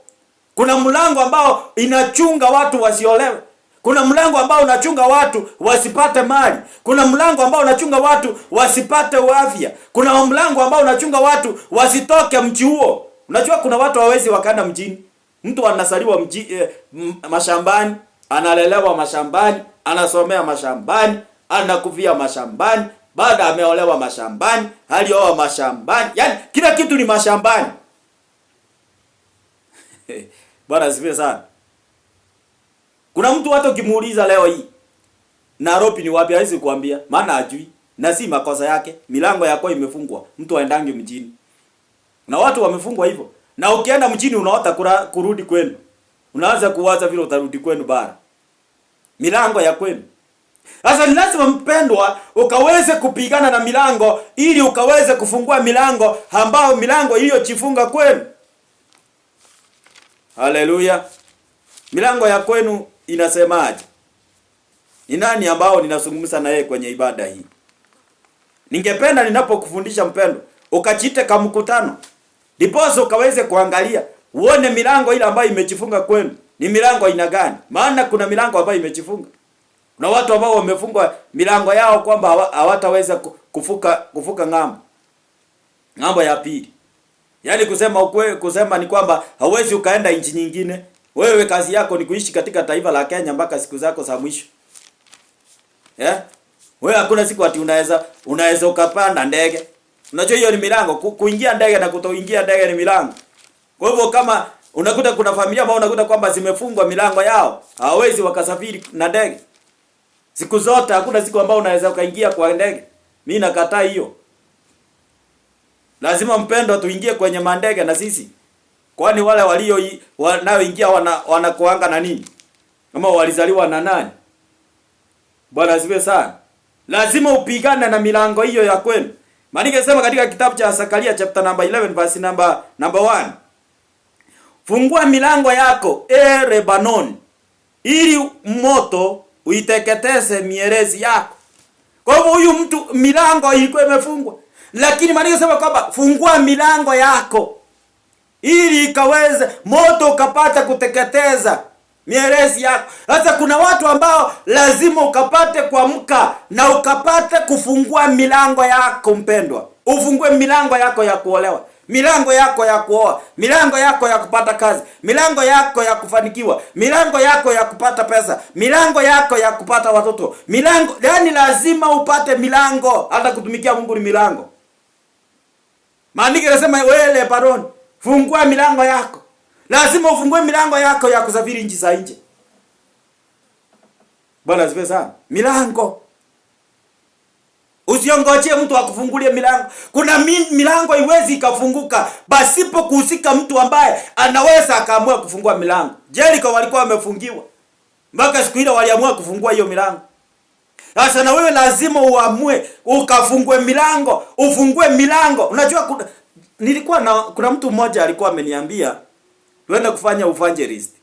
Kuna mlango ambao inachunga watu wasiolewe. Kuna mlango ambao unachunga watu wasipate mali. Kuna mlango ambao unachunga watu wasipate afya. Kuna mlango ambao unachunga watu wasitoke mji huo. Unajua kuna watu hawezi wakaenda mjini. Mtu anasaliwa mashambani, analelewa mashambani, anasomea mashambani, anakufia mashambani, baada ameolewa mashambani, alioa mashambani. Yaani kila kitu ni mashambani. Bwana asifiwe sana. Kuna mtu hata ukimuuliza leo hii Nairobi ni wapi, hawezi kuambia, maana ajui. Na si makosa yake, milango yako imefungwa. Mtu aendange mjini. Na watu wamefungwa hivyo. Na ukienda mjini unaota kurudi kwenu. Unaanza kuwaza vile utarudi kwenu bara. Milango ya kwenu. Sasa ni lazima mpendwa ukaweze kupigana na milango ili ukaweze kufungua milango ambao milango iliyojifunga kwenu. Haleluya. Milango ya kwenu inasemaje? Ni nani ambao ninazungumza na yeye kwenye ibada hii? Ningependa ninapokufundisha mpendwa ukachite kama mkutano. Ndiposa ukaweze kuangalia uone milango ile ambayo imejifunga kwenu ni milango aina gani? Maana kuna milango ambayo imejifunga. Kuna watu ambao wamefungwa milango yao kwamba hawataweza kufuka ng'ambo ya pili. Yaani kusema ni kwamba hauwezi ukaenda nchi nyingine. Wewe kazi yako ni kuishi katika taifa la Kenya mpaka siku zako za mwisho. Wewe hakuna siku ati unaweza ukapanda ndege. Unajua hiyo ni milango. Kuingia ndege na kutoingia ndege ni milango. Kwa hivyo kama unakuta kuna familia ambao unakuta kwamba zimefungwa milango yao, hawezi wakasafiri na ndege. Siku zote hakuna siku ambao unaweza ukaingia kwa ndege. Mimi nakataa hiyo. Lazima mpendo tuingie kwenye mandege na sisi. Kwani wale wanaoingia wanakoanga na nini? Kama walizaliwa na nani? Bwana asifiwe sana. Lazima upigane na milango hiyo ya kwenu. Maana inasema katika kitabu cha Zakaria chapter number 11 verse number 1. Fungua milango yako, Lebanon, ili moto uiteketeze mierezi yako. Kwa hivyo huyu mtu milango ilikuwa imefungwa. Lakini maana inasema kwamba fungua milango yako ili ikaweze moto ukapata kuteketeza mierezi yako. Sasa kuna watu ambao lazima ukapate kuamka na ukapate kufungua milango yako mpendwa. Ufungue milango yako ya kuolewa, milango yako ya kuoa, milango yako ya kupata kazi, milango yako ya kufanikiwa, milango yako ya kupata pesa, milango yako ya kupata watoto. Milango, yani lazima upate milango. Hata kutumikia Mungu ni milango. Maandiko yanasema wewe Lebanon, fungua milango yako. Lazima ufungue milango yako ya kusafiri nchi za nje. Bwana asifiwe sana. Milango. Usiongoje mtu akufungulie milango. Kuna milango iwezi ikafunguka basipo kuhusika mtu ambaye anaweza akaamua kufungua milango. Jericho walikuwa wamefungiwa. Mpaka siku ile waliamua kufungua hiyo milango. Sasa na wewe lazima uamue ukafungue milango, ufungue milango. Unajua kuna mtu mmoja alikuwa ameniambia tuende kufanya evangelist.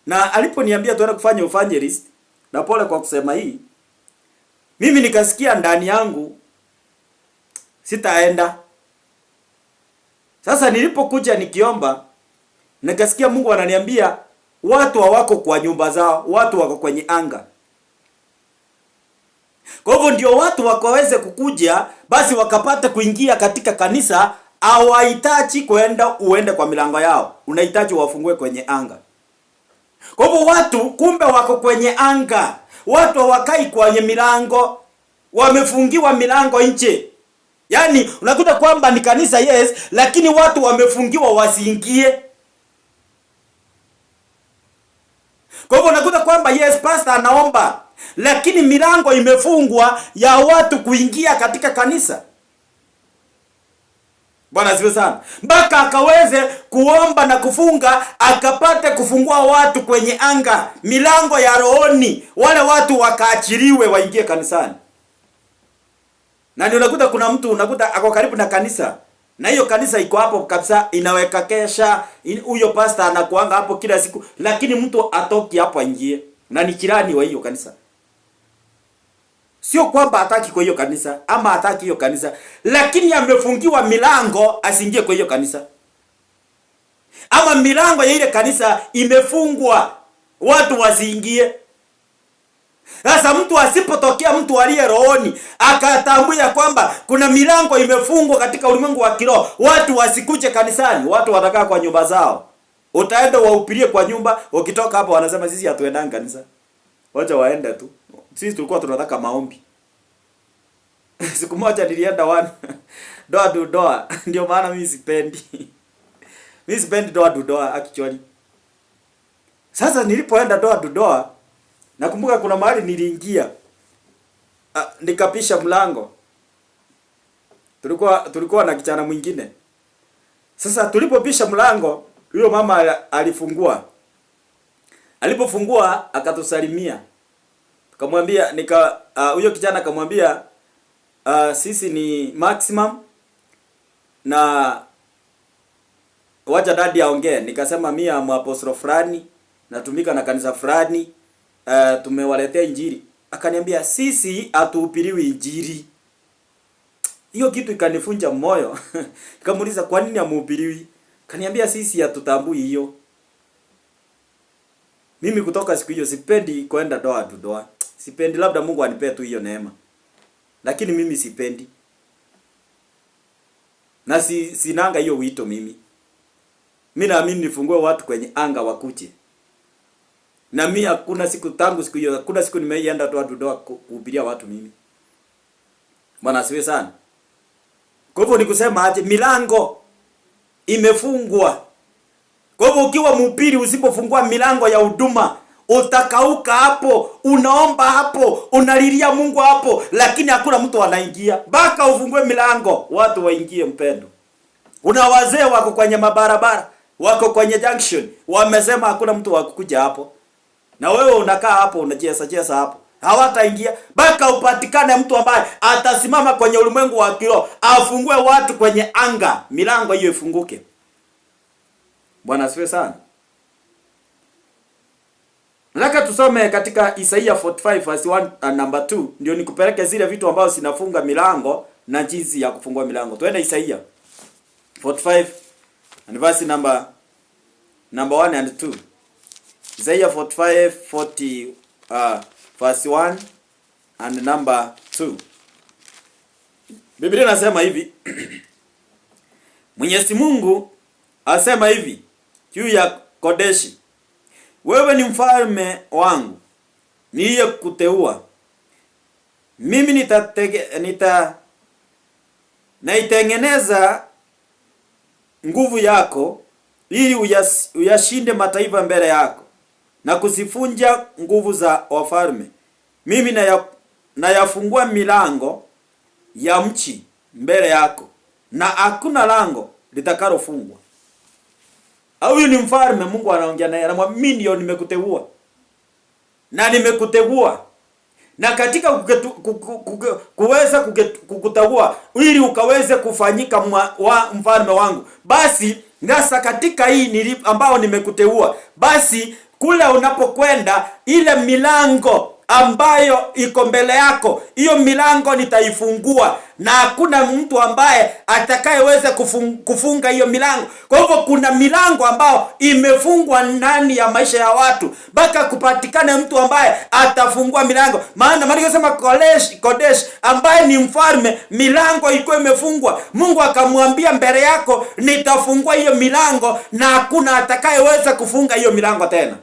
Na aliponiambia tuende kufanya evangelist, na pole kwa kusema hii, mimi nikasikia ndani yangu sitaenda. Sasa nilipokuja nikiomba, nikasikia Mungu ananiambia watu hawako kwa nyumba zao, watu wako kwenye anga. Kwa hivyo ndio watu wakaweze kukuja, basi wakapata kuingia katika kanisa, hawahitaji uende kwa milango yao. Unahitaji wafungue kwenye anga. Kwa hivyo watu kumbe wako kwenye anga. Watu hawakai kwenye milango. Wamefungiwa milango nje. Yaani unakuta kwamba ni kanisa yes, lakini watu wamefungiwa wasiingie. Kwa hivyo unakuta kwamba yes, pastor anaomba, lakini milango imefungwa ya watu kuingia katika kanisa. Bwana asifiwe sana. Mpaka akaweze kuomba na kufunga, akapate kufungua watu kwenye anga, milango ya rohoni, wale watu wakaachiliwe waingie kanisani. Na ndio unakuta kuna mtu unakuta ako karibu na kanisa, na hiyo kanisa iko hapo kabisa, inaweka kesha, huyo pastor anakuanga hapo kila siku, lakini mtu atoki hapo aingie, na ni jirani wa hiyo kanisa. Sio kwamba hataki kwa hiyo kanisa ama hataki hiyo kanisa, lakini amefungiwa milango asiingie kwa hiyo kanisa. Ama milango ya ile kanisa imefungwa watu wasiingie. Sasa mtu asipotokea, mtu aliye rohoni akatambua kwamba kuna milango imefungwa katika ulimwengu wa kiroho, watu wasikuje kanisani, watu watakaa kwa nyumba zao. Utaenda wahubirie kwa nyumba, ukitoka hapo wanasema sisi hatuendani kanisa. Wacha waende tu. Sisi tulikuwa tunataka maombi. Siku moja nilienda doa to doa. Ndio maana mimi sipendi. Mimi sipendi doa to doa actually. Sasa nilipoenda doa to doa, nakumbuka kuna mahali niliingia. Nikapisha mlango. Tulikuwa na kijana mwingine. Sasa tulipopisha mlango, huyo mama alifungua. Alipofungua akatusalimia. Kamwambia huyo kijana akamwambia sisi ni Maximum na wacha dadi aongee. Nikasema mimi am apostle fulani, natumika na kanisa fulani, tumewaletea injili. Akaniambia sisi hatuhubiriwi injili. Hiyo kitu ikanifunja moyo. Nikamuuliza kwa nini hamhubiriwi? Kaniambia sisi hatutambui hiyo. Mimi kutoka siku hiyo sipendi kwenda doa to doa. Sipendi, labda Mungu anipee tu hiyo neema. Lakini mimi sipendi. Na sinanga hiyo wito mimi. Mimi naamini nifungue watu kwenye anga wakuje. Na mimi hakuna siku tangu siku hiyo, hakuna siku nimeienda doa to doa kuhubiria watu mimi. Bwana asifiwe sana. Kwa hivyo nikusema aje, milango imefungwa. Kwa hivyo ukiwa mhubiri usipofungua milango ya huduma, utakauka hapo, unaomba hapo, unalilia Mungu hapo, lakini hakuna mtu anaingia. Baka ufungue milango, watu waingie mpendo. Kuna wazee wako kwenye mabarabara, wako kwenye junction, wamesema hakuna mtu wa kukuja hapo. Na wewe unakaa hapo unacheza hapo. Hawataingia. Baka upatikane mtu ambaye atasimama kwenye ulimwengu wa kiroho, afungue watu kwenye anga, milango hiyo ifunguke. Bwana asifiwe sana. Nataka tusome katika Isaiah 45 verse 1 and number 2, ndio nikupeleke zile vitu ambazo zinafunga milango na jinsi ya kufungua milango. Tuende Isaiah 45 and verse number 1 and 2. Isaiah 45 verse 1 and number 2. Biblia inasema hivi. Mwenyezi Mungu asema hivi juu ya Kodeshi: wewe ni mfalme wangu, niye kuteua. Mimi naitengeneza nguvu yako ili uyashinde mataifa mbele yako na kuzifunja nguvu za wafalme. Mimi nayafungua milango ya mchi mbele yako na hakuna lango litakalofungwa. Huyu ni mfalme, Mungu anaongea naye, anamwambia mimi ndio nimekuteua. Na nimekuteua. Na katika kuweza kukuteua ili ukaweze kufanyika mfalme wangu, basi ngasa katika hii ambao nimekuteua, basi kule unapokwenda ile milango ambayo iko mbele yako, hiyo milango nitaifungua na hakuna mtu ambaye atakayeweza kufunga hiyo milango. Kwa hivyo kuna milango ambao imefungwa ndani ya maisha ya watu, mpaka kupatikane mtu ambaye atafungua milango. Maana Maandiko yanasema Kodesh ambaye ni mfalme, milango ilikuwa imefungwa. Mungu akamwambia mbele yako nitafungua hiyo milango na hakuna atakayeweza kufunga hiyo milango tena.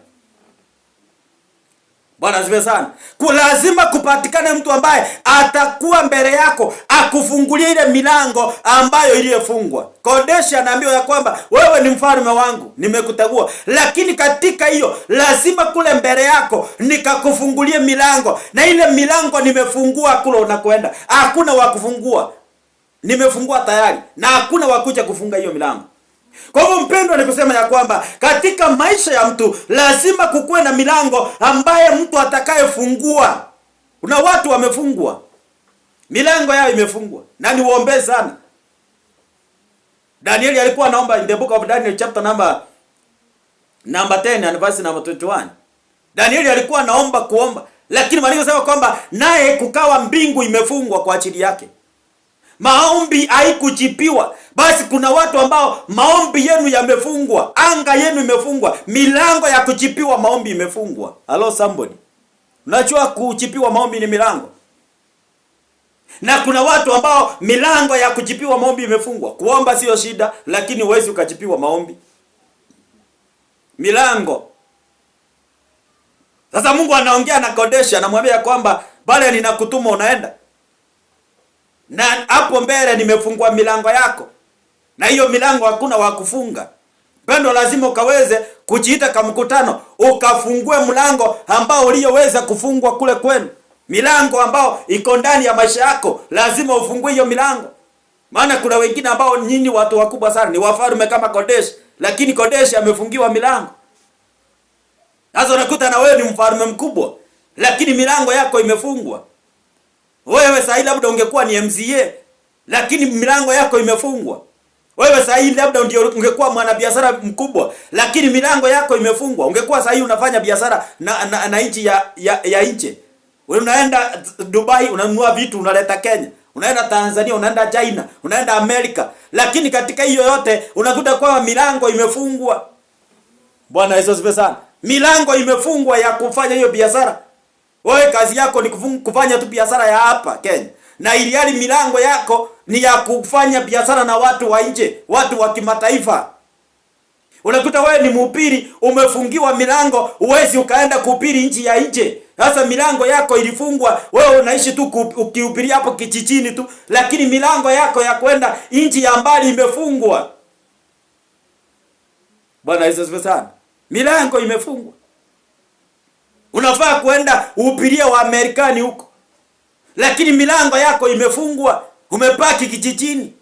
Bwana asifiwe sana. Lazima kupatikane mtu ambaye atakuwa mbele yako akufungulia ile milango ambayo iliyofungwa. Kodeshi anaambiwa ya kwamba wewe ni mfalme wangu, nimekutagua. Lakini katika hiyo lazima kule mbele yako nikakufungulie milango, na ile milango nimefungua kule unakwenda. Hakuna wa kufungua. Nimefungua tayari na hakuna wa kuja kufunga hiyo milango. Kwa hivyo mpendwa, ni kusema ya kwamba katika maisha ya mtu lazima kukuwe na milango ambaye mtu atakayefungua. Kuna watu wamefungwa, milango yao imefungwa, na niwaombe sana. Danieli alikuwa anaomba in the book of Daniel chapter number 10 and verse number 21. Danieli alikuwa anaomba kuomba, lakini maandiko yanasema kwamba naye kukawa mbingu imefungwa kwa ajili yake. Maombi haikujibiwa. Basi kuna watu ambao maombi yenu yamefungwa, anga yenu imefungwa, milango ya kujibiwa maombi imefungwa. Hello somebody. Unajua kujibiwa maombi ni milango. Na kuna watu ambao milango ya kujibiwa maombi imefungwa. Kuomba sio shida, lakini huwezi ukajibiwa maombi. Milango. Sasa Mungu anaongea na Kodeshi, anamwambia kwamba bale ninakutuma unaenda. Na hapo mbele nimefungua milango yako. Na hiyo milango hakuna wa kufunga. Pendo, lazima ukaweze kujiita kama mkutano, ukafungue mlango ambao uliyoweza kufungwa kule kwenu. Milango ambao iko ndani ya maisha yako, lazima ufungue hiyo milango. Maana kuna wengine ambao nyinyi watu wakubwa sana, ni wafalme kama Kodeshi, lakini Kodeshi amefungiwa milango. Sasa unakuta na wewe ni mfalme mkubwa, lakini milango yako imefungwa. Wewe sasa labda ungekuwa ni MCA, lakini milango yako imefungwa. Wewe sasa labda ndio ungekuwa mwanabiashara mkubwa, lakini milango yako imefungwa. Ungekuwa sasa unafanya biashara na nchi ya nje. Wewe unaenda Dubai unanunua vitu unaleta Kenya. Unaenda Tanzania, unaenda China, unaenda Amerika. Lakini katika hiyo yote unakuta kwamba milango imefungwa. Bwana Yesu asifiwe sana. Milango imefungwa ya kufanya hiyo biashara. Wewe kazi yako ni kufanya tu biashara ya hapa Kenya. Na ilihali milango yako ni ya kufanya biashara na watu wa nje, watu wa kimataifa. Unakuta wewe ni mhubiri, umefungiwa milango, uwezi ukaenda kuhubiri nchi ya nje. Sasa milango yako ilifungwa, wewe unaishi tu ukihubiri hapo kijijini tu, lakini milango yako ya kwenda nchi ya mbali imefungwa. Bwana Yesu asifiwe sana. Milango imefungwa. Unafaa kwenda uhubirie wa Amerikani huko, lakini milango yako imefungwa. Umepaki kijijini,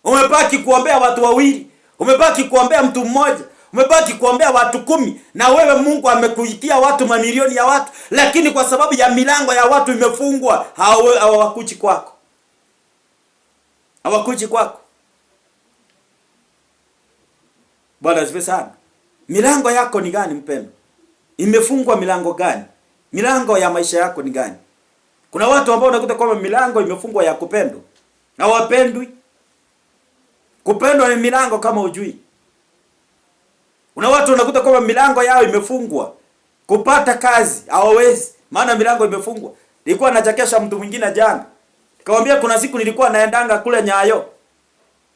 umepaki kuombea watu wawili, umepaki kuombea mtu mmoja, umepaki kuombea watu 10, na wewe Mungu amekuitia watu mamilioni ya watu, lakini kwa sababu ya milango ya watu imefungwa, hawakuji kwako. Hawakuji kwako. Bwana asifiwe sana. Milango yako ni gani mpendo? Imefungwa milango gani? Milango ya maisha yako ni gani? Kuna watu ambao unakuta kwamba milango imefungwa ya kupendwa. Na wapendwi. Kupendwa ni milango kama ujui. Kuna watu unakuta kwamba milango yao imefungwa. Kupata kazi hawawezi, maana milango imefungwa. Nilikuwa nachekesha mtu mwingine jana. Nikamwambia kuna siku nilikuwa naendanga kule Nyayo.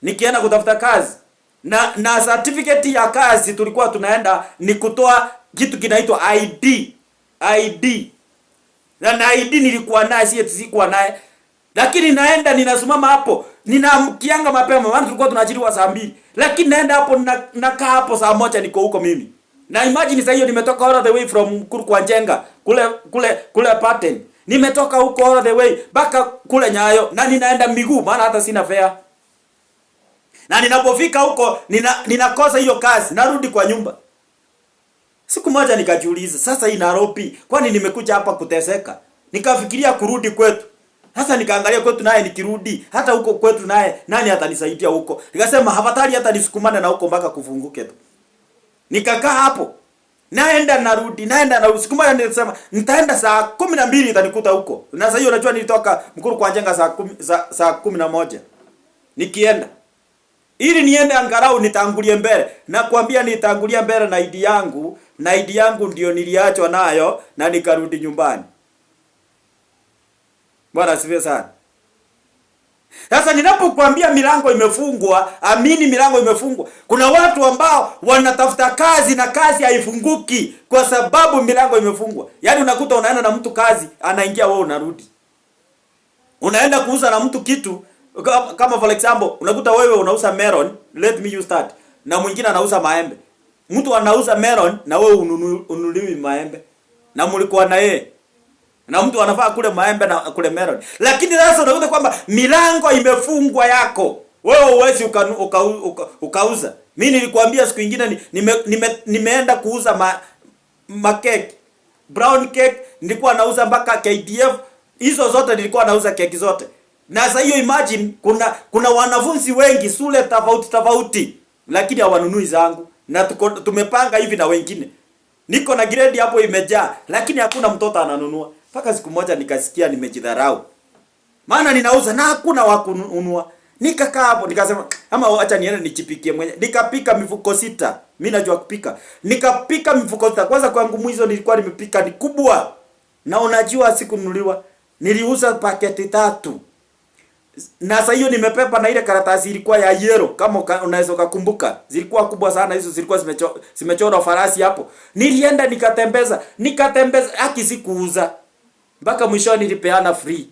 Nikienda kutafuta kazi. Na certificate ya kazi tulikuwa tunaenda ni kutoa kitu kinaitwa ID. Na ID nilikuwa naye, sikuwa naye. Lakini naenda ninasimama hapo, ninaamkianga mapema, maana tulikuwa tunaajiriwa saa 2. Lakini naenda hapo nakaa hapo saa 1 niko huko mimi. Na imagine sasa hiyo nimetoka all the way from Kurukwanjenga, kule Paten. Nimetoka huko all the way mpaka kule Nyayo, na ninaenda miguu maana hata sina fare. Na ninapofika huko ninakosa hiyo kazi, narudi kwa nyumba. Siku moja nikajiuliza, sasa hii Nairobi, kwani nimekuja hapa kuteseka? Nikafikiria kurudi kwetu. Sasa nikaangalia kwetu naye nikirudi, hata huko kwetu naye nani atanisaidia huko? Nikasema afadhali hata nisukumane na huko mpaka kufunguke tu. Nikakaa hapo. Naenda narudi. Siku moja nilisema nitaenda saa 12 itanikuta huko. Na sasa hiyo unajua nilitoka Kurukwanjenga saa 11. Nikienda ili niende angalau nitangulie mbele. Na kuambia nitangulia mbele na ID yangu. Na ID yangu ndio niliachwa nayo na nikarudi nyumbani. Bwana asifiwe sana. Sasa ninapokuambia milango imefungwa, amini milango imefungwa. Kuna watu ambao wanatafuta kazi na kazi haifunguki kwa sababu milango imefungwa. Yaani unakuta unaenda na mtu kazi, anaingia wewe unarudi. Unaenda kuuza na mtu kitu kama for example, unakuta wewe unauza melon, let me use that. Na mwingine anauza maembe. Mtu anauza melon na wewe ununuliwi maembe. Na mlikuwa na yeye. Na mtu anafaa kule maembe na kule melon. Lakini sasa unakuta kwamba milango imefungwa yako. Wewe huwezi ukauza. Mimi nilikwambia siku nyingine nimeenda kuuza cake. Brown cake nilikuwa nauza mpaka KDF. Hizo zote nilikuwa nauza keki zote. Na sasa hiyo imagine kuna wanafunzi wengi shule tofauti lakini hawanunui zangu. Na tumepanga hivi na wengine. Niko na grade hapo imejaa lakini hakuna mtoto ananunua. Mpaka siku moja nikasikia nimejidharau. Maana ninauza na hakuna wa kununua. Nikakaa hapo nikasema ama acha niende nichipikie mwenyewe. Nikapika mifuko 6. Mimi najua kupika. Nikapika mifuko 6. Kwanza kwangu mwizo nilikuwa nimepika ni kubwa. Na unajua sikununuliwa. Niliuza paketi 3. Na sasa hiyo nimepepa na ile karatasi ilikuwa ya yellow kama unaweza kukumbuka. Zilikuwa kubwa sana hizo, zilikuwa zimechorwa farasi hapo. Nilienda nikatembeza haki sikuuza. Mpaka mwisho nilipeana free.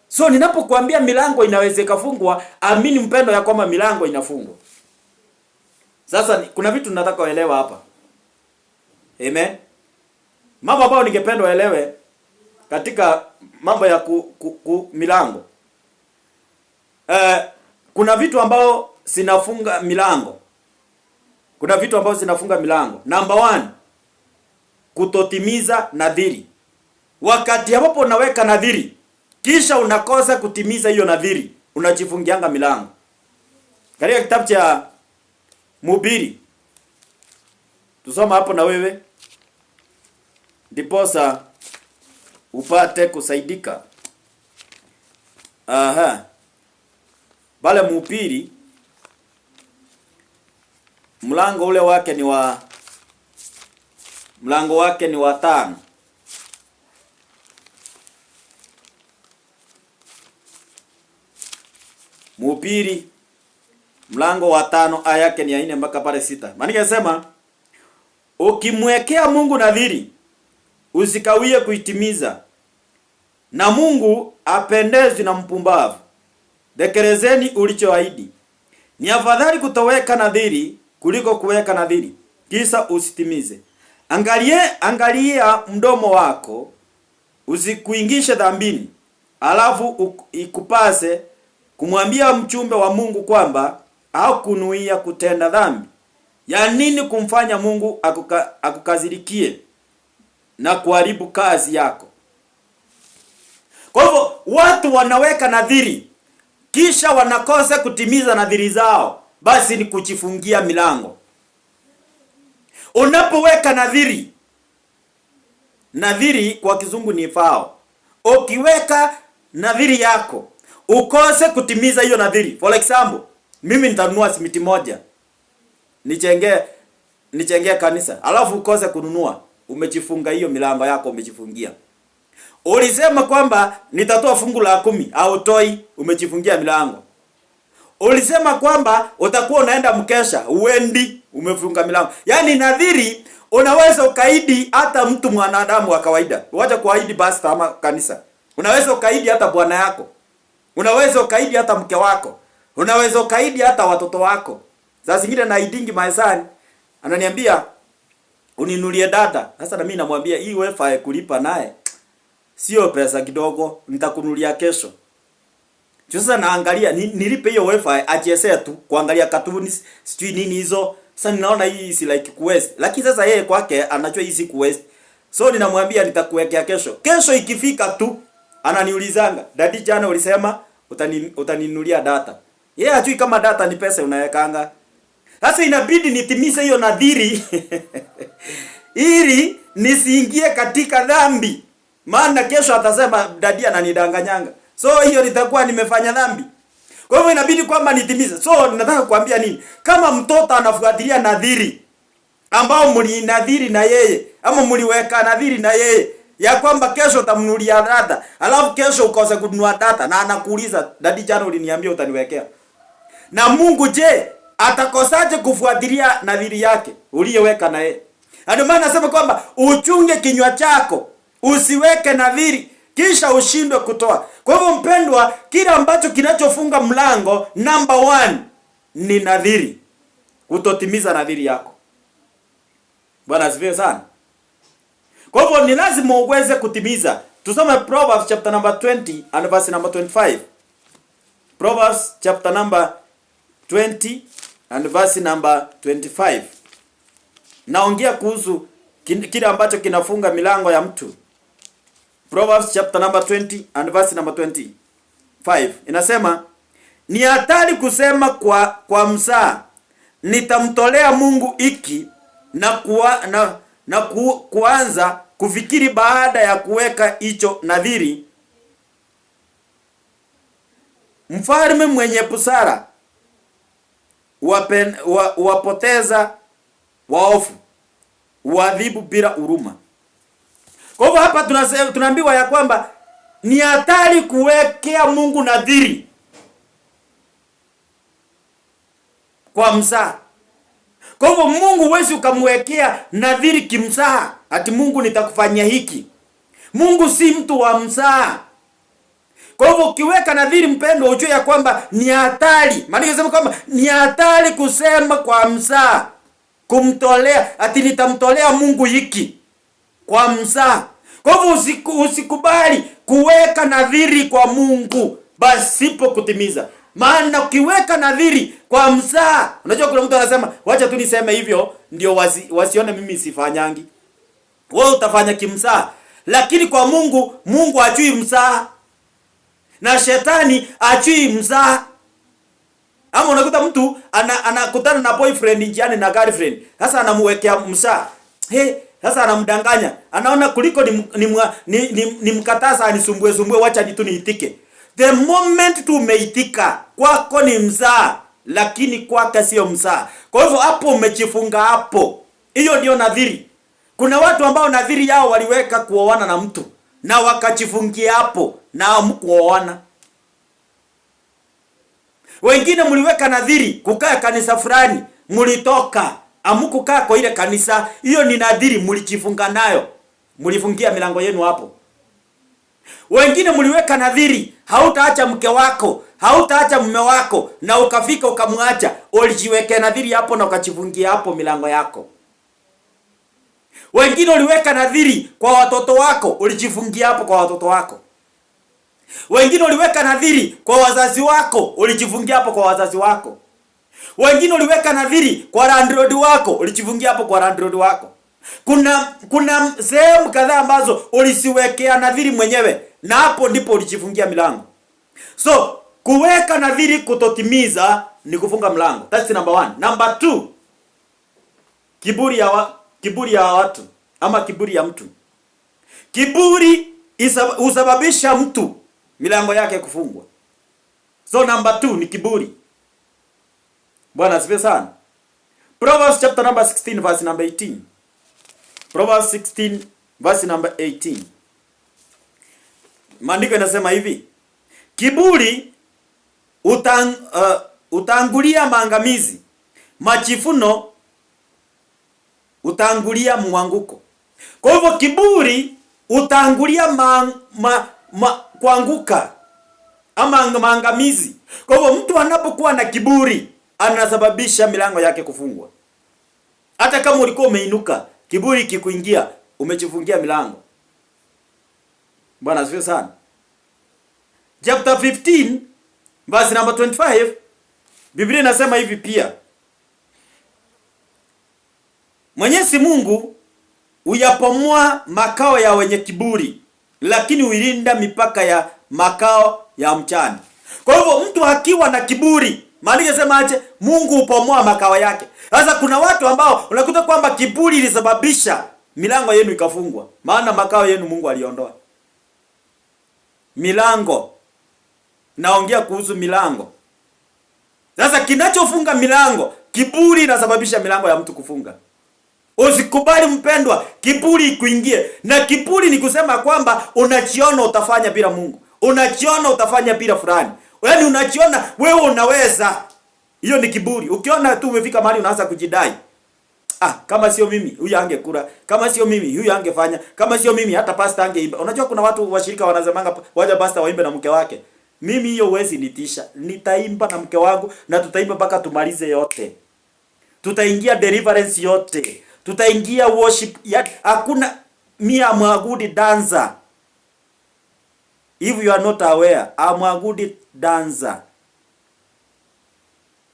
So ninapokuambia milango inaweza kufungwa, amini mpendo ya kwamba milango inafungwa. Sasa kuna vitu nataka uelewa hapa. Amen. Mambo ambayo ningependa uelewe katika mambo ya milango. Kuna vitu ambao zinafunga milango. Kuna vitu ambao zinafunga milango. Number 1, kutotimiza nadhiri. Wakati ambapo unaweka nadhiri, kisha unakosa kutimiza hiyo nadhiri, unajifungianga milango. Katika kitabu cha Mhubiri, tusoma hapo na wewe, ndiposa upate kusaidika. Bale Mhubiri, mlango wake ni wa 5. Mhubiri mlango wa 5 aya yake ni ya 4 mpaka pale 6. Maana yasema ukimwekea Mungu nadhiri usikawie kuitimiza, na Mungu apendezwi na mpumbavu. Tekelezeni ulichoahidi. Ni afadhali kutoweka nadhiri kuliko kuweka nadhiri kisha usitimize. Angalia mdomo wako usikuingishe dhambini, alafu ikupase kumwambia mchumbe wa Mungu kwamba au kunuia kutenda dhambi. Ya nini kumfanya Mungu akukazirikie na kuharibu kazi yako? Kwa hivyo watu wanaweka nadhiri kisha wanakosa kutimiza nadhiri zao, basi ni kujifungia milango. Unapoweka nadhiri kwa kizungu ni vow. Ukiweka nadhiri yako ukose kutimiza hiyo nadhiri. For example, mimi nitanunua simiti moja nichengee kanisa, alafu ukose kununua, umejifunga hiyo milango yako, umejifungia. Ulisema kwamba nitatoa fungu la 10 au toi, umejifungia milango. Ulisema kwamba utakuwa unaenda mkesha, uendi, umefunga milango. Yaani nadhiri unaweza ukaidi hata mtu mwanadamu wa kawaida. Wacha kuahidi basi kama kanisa. Unaweza ukaidi hata bwana yako. Unaweza ukaidi hata mke wako. Unaweza ukaidi hata watoto wako. Sasa zingine naidingi maisani, ananiambia uninulie data. Sasa na mimi namwambia hii wifi kulipa naye sio pesa kidogo, nitakunulia kesho. Sasa naangalia nilipe hiyo wifi achezea tu kuangalia cartoons sijui nini hizo. Sasa ninaona hii si like quest. Lakini sasa yeye kwake anajua hii si quest. So ninamwambia nitakuwekea kesho. Kesho ikifika tu ananiulizanga, "Daddy jana ulisema utaninulia data." Yeye hajui kama data ni pesa unawekanga. Sasa inabidi nitimize hiyo nadhiri ili nisiingie katika dhambi. Maana kesho atasema daddy ananidanganyanga. So hiyo nitakuwa nimefanya dhambi. Kwa hivyo inabidi kwamba nitimize. So nataka kuambia nini? Kama mtoto anafuatilia nadhiri ambao mlinadhiri na yeye ama mliweka nadhiri na yeye, ya kwamba kesho utamnunulia data, alafu kesho ukose kununua data na anakuuliza dadi, jana uliniambia utaniwekea. Na Mungu je, atakosaje kufuatilia nadhiri yake uliyoweka na yeye? Ndio maana nasema kwamba uchunge kinywa chako, usiweke nadhiri kisha ushindwe kutoa. Kwa hivyo mpendwa, kila ambacho kinachofunga mlango number 1 ni nadhiri, kutotimiza nadhiri yako. Bwana asifiwe sana. Kwa hivyo ni lazima uweze kutimiza. Tusome Proverbs chapter number 20 and verse number 25. Proverbs chapter number 20 and verse number 25. Naongea kuhusu kile ambacho kinafunga milango ya mtu. Proverbs chapter number 20 and verse number 25. Inasema, ni hatari kusema kwa msaa, nitamtolea Mungu hiki na kuanza kufikiri baada ya kuweka hicho nadhiri. Mfalme mwenye busara wapoteza waofu, waadhibu bila huruma. Kwa hivyo hapa tunaambiwa ya kwamba ni hatari kuwekea Mungu nadhiri kwa mzaha. Kwa hivyo Mungu huwezi ukamwekea nadhiri kimzaha, ati Mungu nitakufanyia hiki. Mungu si mtu wa mzaha. Kwa hivyo ukiweka nadhiri, mpendwa, ujue ya kwamba ni hatari. Maana inasema kwamba ni hatari kusema kwa mzaha, kumtolea ati nitamtolea Mungu hiki kwa mzaha. Kwa hivyo usikubali kuweka nadhiri kwa Mungu basipo kutimiza. Maana ukiweka nadhiri kwa mzaha, unajua kuna mtu anasema wacha tu niseme hivyo ndio wasione mimi sifanyangi. Wewe utafanya kimzaha, lakini kwa Mungu, Mungu hajui mzaha. Na shetani hajui mzaha. Ama unakuta mtu anakutana na boyfriend njiani na girlfriend. Sasa anamuwekea mzaha. Sasa anamdanganya. Anaona kuliko ni mkataza anisumbue wacha tu niitike. The moment tu umeitika, kwako ni mzaha, lakini kwake sio mzaha. Kwa hivyo hapo umejifunga hapo. Hiyo ndio nadhiri. Kuna watu ambao nadhiri yao waliweka kuoana na mtu na wakajifungia hapo na hamkuoana. Wengine mliweka nadhiri kukaa kanisa fulani, mlitoka hamkukaa kwa ile kanisa. Hiyo ni nadhiri mlijifunga nayo. Mlifungia milango yenu hapo. Wengine mliweka nadhiri hautaacha mke wako, hautaacha mume wako, na ukafika ukamwacha. Ulijiwekea nadhiri hapo na ukajifungia hapo milango yako. Wengine uliweka nadhiri kwa watoto wako, ulijifungia hapo kwa watoto wako. Wengine uliweka nadhiri kwa wazazi wako, ulijifungia hapo kwa wazazi wako. Wengine uliweka nadhiri kwa landlord wako, ulijifungia hapo kwa landlord wako. Kuna sehemu kadhaa ambazo ulisiwekea nadhiri mwenyewe, na hapo ndipo ulijifungia milango. So kuweka nadhiri kutotimiza ni kufunga mlango. That's number 1. Number 2, kiburi ya watu ama kiburi ya mtu. Kiburi husababisha mtu milango yake kufungwa. So number 2 ni kiburi. Bwana asifiwe sana. Proverbs chapter number 16 verse number 18. Proverbs 16 verse number 18. Maandiko yanasema hivi: kiburi utangulia maangamizi, majivuno utangulia mwanguko. Kwa hivyo kiburi utangulia kuanguka ama maangamizi. Kwa hivyo mtu anapokuwa na kiburi anasababisha milango yake kufungwa. Hata kama ulikuwa umeinuka, kiburi kikuingia, umejifungia milango. Bwana asifiwe sana. Chapter 15 verse number 25, Biblia inasema hivi pia: Mwenyezi Mungu uyapomoa makao ya wenye kiburi, lakini uilinda mipaka ya makao ya mchana. Kwa hivyo mtu akiwa na kiburi, maana yasema aje, Mungu upomoa makao yake. Sasa kuna watu ambao unakuta kwamba kiburi ilisababisha milango yenu ikafungwa, maana makao yenu Mungu aliondoa. Milango. Naongea kuhusu milango. Sasa kinachofunga milango, kiburi inasababisha milango ya mtu kufunga. Usikubali mpendwa, kiburi ikuingie. Na kiburi ni kusema kwamba unajiona utafanya bila Mungu. Unajiona utafanya bila fulani. Yaani unajiona wewe unaweza. Hiyo ni kiburi. Ukiona tu umefika mahali unaanza kujidai. Kama sio mimi huyu angekula. Kama sio mimi huyu angefanya. Kama sio mimi hata pastor angeimba. Unajua kuna watu washirika wanasemanga waje pastor waimbe na mke wake. Mimi hiyo huwezi nitisha. Nitaimba na mke wangu na tutaimba mpaka tumalize yote. Tutaingia deliverance yote. Tutaingia worship. Hakuna me am a good dancer. If you are not aware, I'm a good dancer.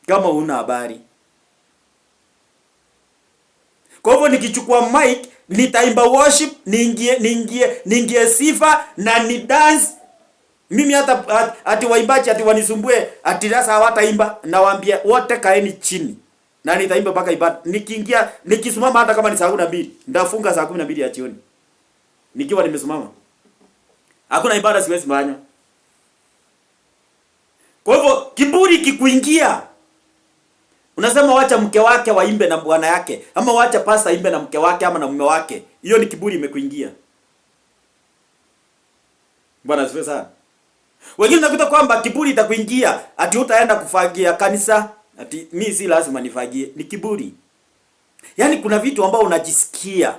Kama una habari. Kwa hivyo nikichukua mic, nitaimba worship, niingie sifa na ni dance. Mimi hata ati waimbaji ati wanisumbue, ati sasa hawataimba, nawaambia wote kaeni chini. Na nitaimba mpaka ibada. Nikisimama hata kama ni saa 12, ndafunga saa 12 ya jioni. Nikiwa nimesimama. Hakuna ibada siwezi fanya. Kwa hivyo kiburi kikuingia, unasema wacha mke wake waimbe na bwana yake, ama wacha pastor aimbe na mke wake ama na mume wake. Hiyo ni kiburi imekuingia. Bwana asifiwe sana. Wengine nakuta kwamba kiburi itakuingia, ati utaenda kufagia kanisa, ati mimi si lazima nifagie. Ni kiburi. Yaani kuna vitu ambao unajisikia.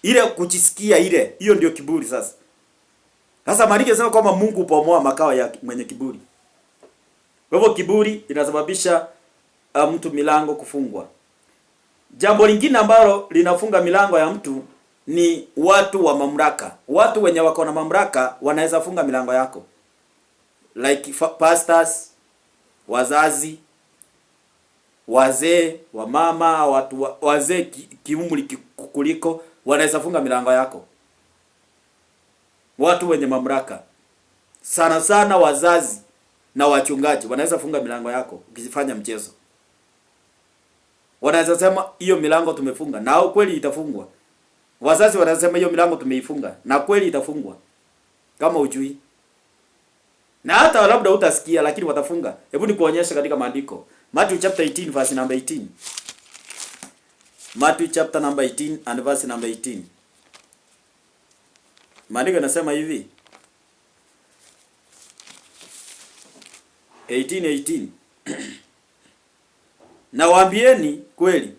Ile kujisikia ile, hiyo ndio kiburi sasa. Sasa Maandiko yanasema kwamba Mungu hupomoa makao ya mwenye kiburi. Kwa hivyo kiburi inasababisha mtu milango kufungwa. Jambo lingine ambalo linafunga milango ya mtu ni watu wa mamlaka. Watu wenye wako na mamlaka wanaweza funga milango yako. Like pastors, wazazi, wazee, wamama, watu wazee kiumri kukuliko wanaweza funga milango yako. Watu wenye mamlaka. Sana sana wazazi na wachungaji wanaweza funga milango yako ukifanya mchezo. Wanaweza sema hiyo milango tumefunga na kweli itafungwa. Wazazi wanasema hiyo milango tumeifunga na kweli itafungwa. Kama ujui. Na hata labda utasikia lakini watafunga. Hebu nikuonyeshe katika maandiko. Matthew chapter 18 verse number 18. Matthew chapter number 18 and verse number 18. Maandiko yanasema hivi. 18:18. Na waambieni kweli,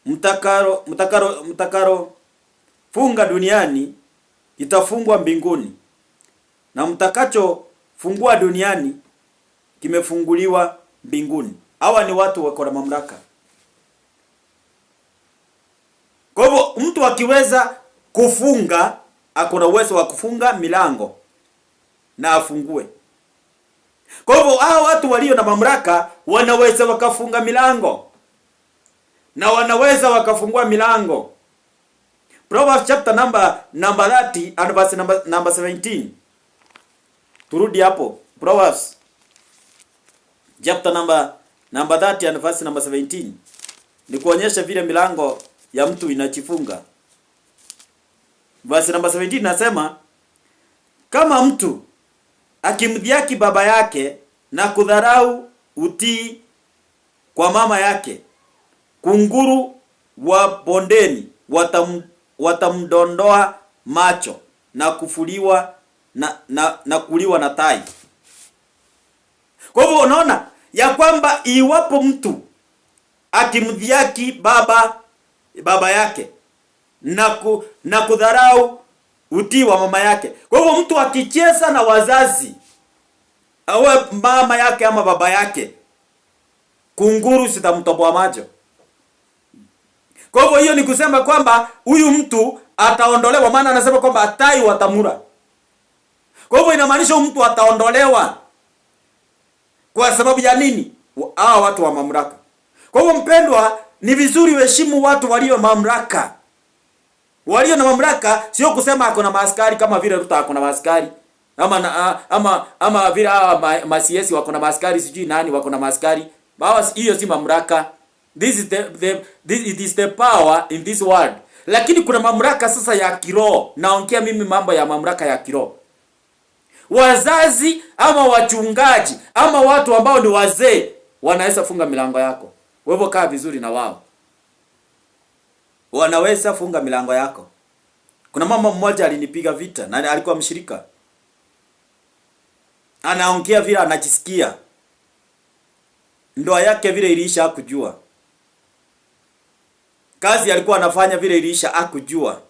mtakaro funga duniani itafungwa mbinguni, na mtakacho fungua duniani kimefunguliwa mbinguni. Hawa ni watu wako na mamlaka. Kwa hivyo mtu akiweza kufunga, ako na uwezo wa kufunga milango na afungue. Kwa hivyo hao watu walio na mamlaka wanaweza wakafunga milango na wanaweza wakafungua milango. Proverbs chapter number 30 and verse number 17. Turudi hapo. Proverbs chapter number 30 and verse number 17. Ni kuonyesha vile milango ya mtu inachifunga. Verse number 17 nasema, kama mtu akimdhiaki baba yake na kudharau utii kwa mama yake, kunguru wa bondeni watamdondoa macho na kufuliwa na kuliwa na tai. Kwa hivyo unaona ya kwamba iwapo mtu akimdhiaki baba yake na kudharau utii wa mama yake. Kwa hivyo mtu akicheza na wazazi awe mama yake ama baba yake, kunguru sitamtoboa macho. Kwa hivyo hiyo ni kusema kwamba huyu mtu ataondolewa, maana anasema kwamba tai watamura. Kwa hivyo inamaanisha mtu ataondolewa. Kwa sababu ya nini? Hawa watu wa mamlaka. Kwa hivyo mpendwa, ni vizuri uheshimu watu walio mamlaka. Walio na mamlaka sio kusema ako na maaskari kama vile Ruto ako na maaskari. Ama vile masiesi wako na maaskari, sijui nani wako na maaskari. Bawa hiyo si mamlaka. It is the power in this world. Lakini kuna mamlaka sasa ya kiroho. Naongea mimi mambo ya mamlaka ya kiroho. Wazazi ama wachungaji ama watu ambao ni wazee wanaweza funga milango yako. Wewe kaa vizuri na wao. wanaweza funga milango yako. Kuna mama mmoja alinipiga vita na alikuwa mshirika. Anaongea vile anajisikia. Ndoa yake vile iliisha hakujua. Kazi alikuwa anafanya vile iliisha hakujua.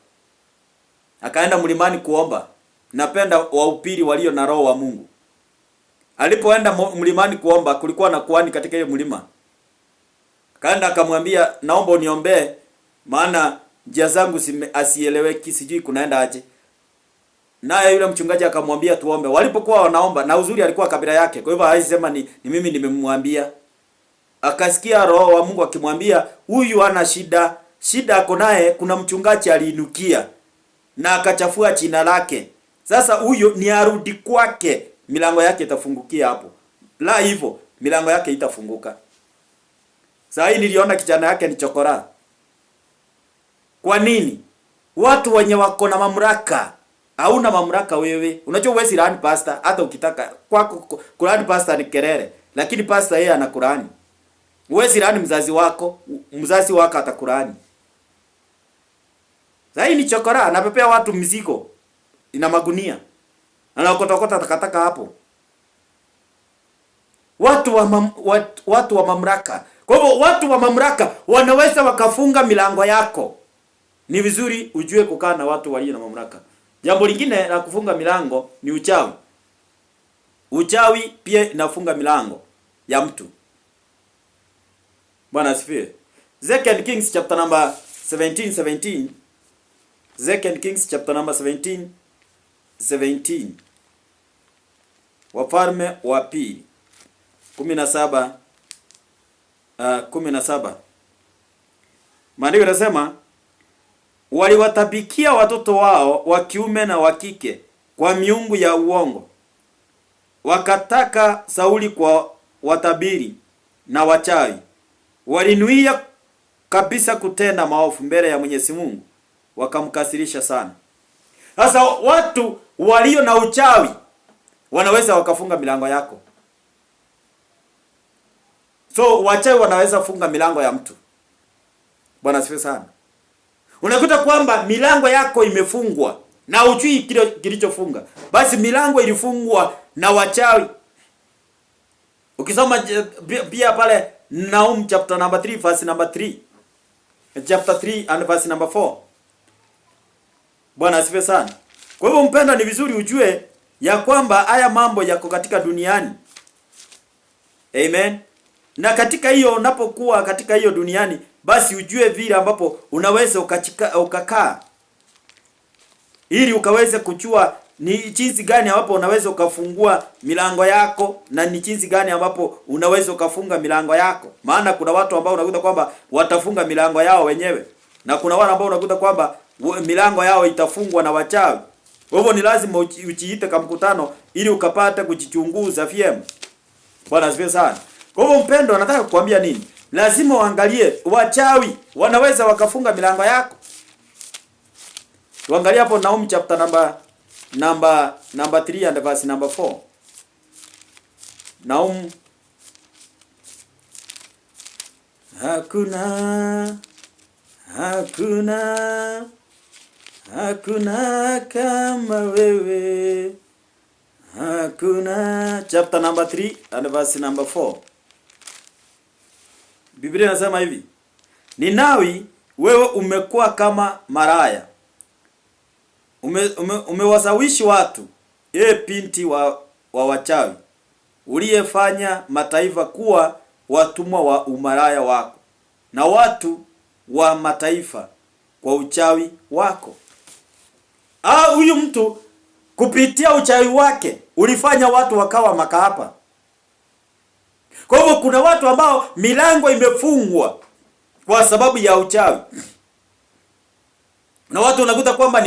Akaenda mlimani kuomba. Napenda wahubiri walio na roho wa Mungu. Alipoenda mlimani kuomba, kulikuwa na kuhani katika ile mlima. Kaenda akamwambia, naomba uniombee maana njia zangu asieleweki, sijui kunaenda aje. Naye yule mchungaji akamwambia tuombe. Walipokuwa wanaomba, na uzuri alikuwa kabila yake, kwa hivyo haisema ni mimi nimemwambia. Akasikia roho wa Mungu akimwambia, huyu ana shida. Shida ako naye, kuna mchungaji aliinukia na akachafua jina lake. Sasa huyo ni arudi kwake, milango yake itafungukia hapo. La hivyo milango yake itafunguka. Sasa hii niliona kijana yake ni chokora. Kwa nini? Watu wenye wako na mamlaka. Hauna mamlaka wewe. Unajua huwezi laani pastor hata ukitaka. Kwako Qur'an pastor ni kelele, lakini pastor yeye ana Qur'an. Huwezi laani mzazi wako atakurani. Sasa hii ni chokora, anapepea watu mizigo ina magunia. Anakotokota takataka hapo. Watu wa mamlaka. Kwa hivyo watu wa mamlaka wanaweza wakafunga milango yako. Ni vizuri ujue kukaa na watu walio na mamlaka. Jambo lingine la kufunga milango ni uchawi. Uchawi pia inafunga milango ya mtu. Bwana asifiwe. 2 Kings chapter number 17. 2 Kings chapter number 17. Wafalme wa pili 17. Maandiko yanasema waliwatabikia watoto wao wa kiume na wa kike kwa miungu ya uongo. Wakataka Sauli kwa watabiri na wachawi. Walinuia kabisa kutenda maovu mbele ya Mwenyezi Mungu. Wakamkasirisha sana. Sasa watu walio na uchawi wanaweza wakafunga milango yako. So wachawi wanaweza funga milango ya mtu. Bwana asifiwe sana. Unakuta kwamba milango yako imefungwa na ujui kilichofunga. Basi milango ilifungwa na wachawi. Ukisoma pia pale Nahum chapter number 3 verse number 3. Chapter 3 and verse number 4. Bwana asifiwe sana. Kwa hivyo mpenda, ni vizuri ujue ya kwamba haya mambo yako katika duniani. Amen. Na katika hiyo, unapokuwa katika hiyo duniani, basi ujue vile ambapo unaweza ukakaa ili ukaweze kujua ni jinsi gani ambapo unaweza ukafungua milango yako na ni jinsi gani ambapo unaweza ukafunga milango yako. Maana kuna watu ambao unakuta kwamba watafunga milango yao wenyewe, na kuna wale ambao unakuta kwamba milango yao itafungwa na wachawi. Kwa hivyo ni lazima ujiite kama mkutano ili ukapata kujichunguza vyema. Bwana asifiwe sana. Kwa hivyo mpendo, nataka kukuambia nini? Lazima uangalie wachawi wanaweza wakafunga milango yako. Tuangalie hapo Nahum chapter number 3 and verse number 4. Nahum. Hakuna kama wewe. Hakuna. Chapter number 3 and verse number 4. Biblia inasema hivi: Ninawi, wewe umekuwa kama maraya. Umewasawishi watu, binti wa wachawi, uliyefanya mataifa kuwa watumwa wa umaraya wako, na watu wa mataifa kwa uchawi wako. Huyu mtu kupitia uchawi wake ulifanya watu wakawa makahaba. Kwa hivyo kuna watu ambao milango imefungwa kwa sababu ya uchawi. Na watu unakuta kwamba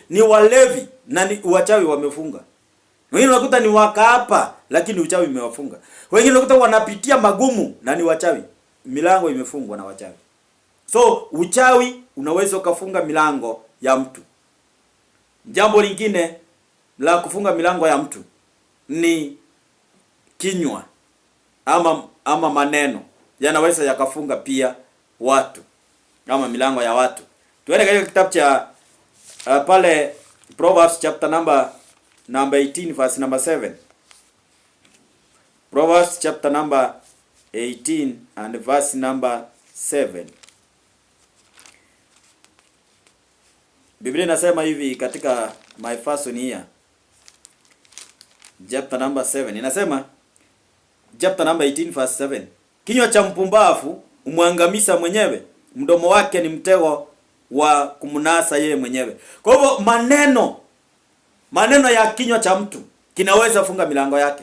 ni walevi na ni wachawi wamefunga. Wengine unakuta ni wakahaba lakini uchawi umewafunga. Wengine unakuta wanapitia magumu na ni wachawi. Milango imefungwa na wachawi. So uchawi unaweza ukafunga milango ya mtu. Jambo lingine la kufunga milango ya mtu ni kinywa ama maneno. Yanaweza yakafunga pia watu. ama milango ya watu. Tuende katika kitabu cha pale Proverbs chapter number 18 verse number 7. Proverbs chapter number 18 and verse number 7. Biblia inasema hivi katika my first here. Chapter number 7. Inasema chapter number 18 verse 7. Kinywa cha mpumbavu umwangamisa mwenyewe, mdomo wake ni mtego wa kumnasa yeye mwenyewe. Kwa hivyo maneno ya kinywa cha mtu kinaweza funga milango yake.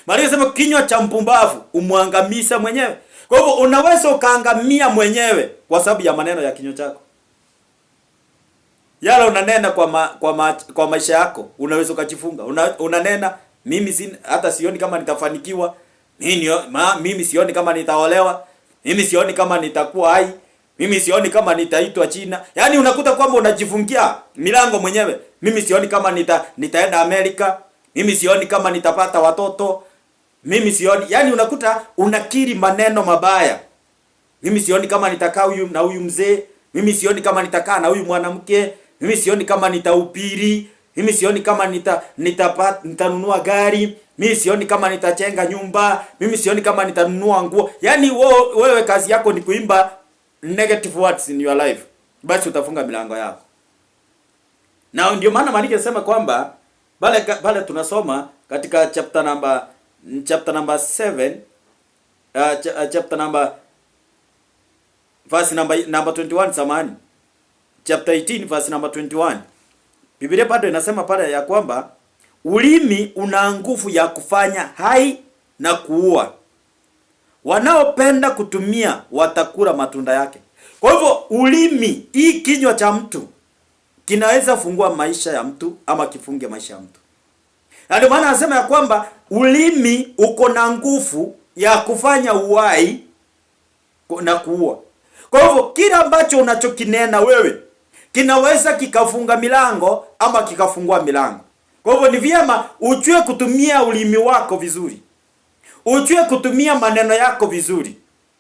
Maana inasema kinywa cha mpumbavu umwangamisa mwenyewe. Kwa hivyo unaweza ukaangamia mwenyewe kwa sababu ya maneno ya kinywa chako. Yale unanena kwa maisha yako, unaweza ukajifunga. Unanena mimi hata sioni kama nitafanikiwa. Mimi sioni kama nitaolewa. Mimi sioni kama nitakuwa hai. Mimi sioni kama nitaitwa jina. Yaani unakuta kwamba unajifungia milango mwenyewe. Mimi sioni kama nitaenda Amerika. Mimi sioni kama nitapata watoto. Mimi sioni, yaani unakuta unakiri maneno mabaya. Mimi sioni kama nitakaa na huyu mzee. Mimi sioni kama nitakaa na huyu mwanamke. Mimi sioni kama nitahubiri. Mimi sioni kama nitanunua gari. Mimi sioni kama nitajenga nyumba. Mimi sioni kama nitanunua nguo. Yaani wewe kazi yako ni kuimba negative words in your life. Basi utafunga milango yako. Na ndio maana maandiko yanasema kwamba pale tunasoma katika chapter number 7 chapter number verse number 21 samani. Chapter 18 verse number 21. Biblia bado inasema pale ya kwamba ulimi una nguvu ya kufanya hai na kuua. Wanaopenda kutumia watakula matunda yake. Kwa hivyo ulimi, hii kinywa cha mtu kinaweza fungua maisha ya mtu ama kifunge maisha ya mtu. Na ndio maana anasema ya kwamba ulimi uko na nguvu ya kufanya uhai na kuua. Kwa hivyo kila ambacho unachokinena wewe kinaweza kikafunga milango ama kikafungua milango. Kwa hivyo ni vyema ujue kutumia ulimi wako vizuri. Ujue kutumia maneno yako vizuri.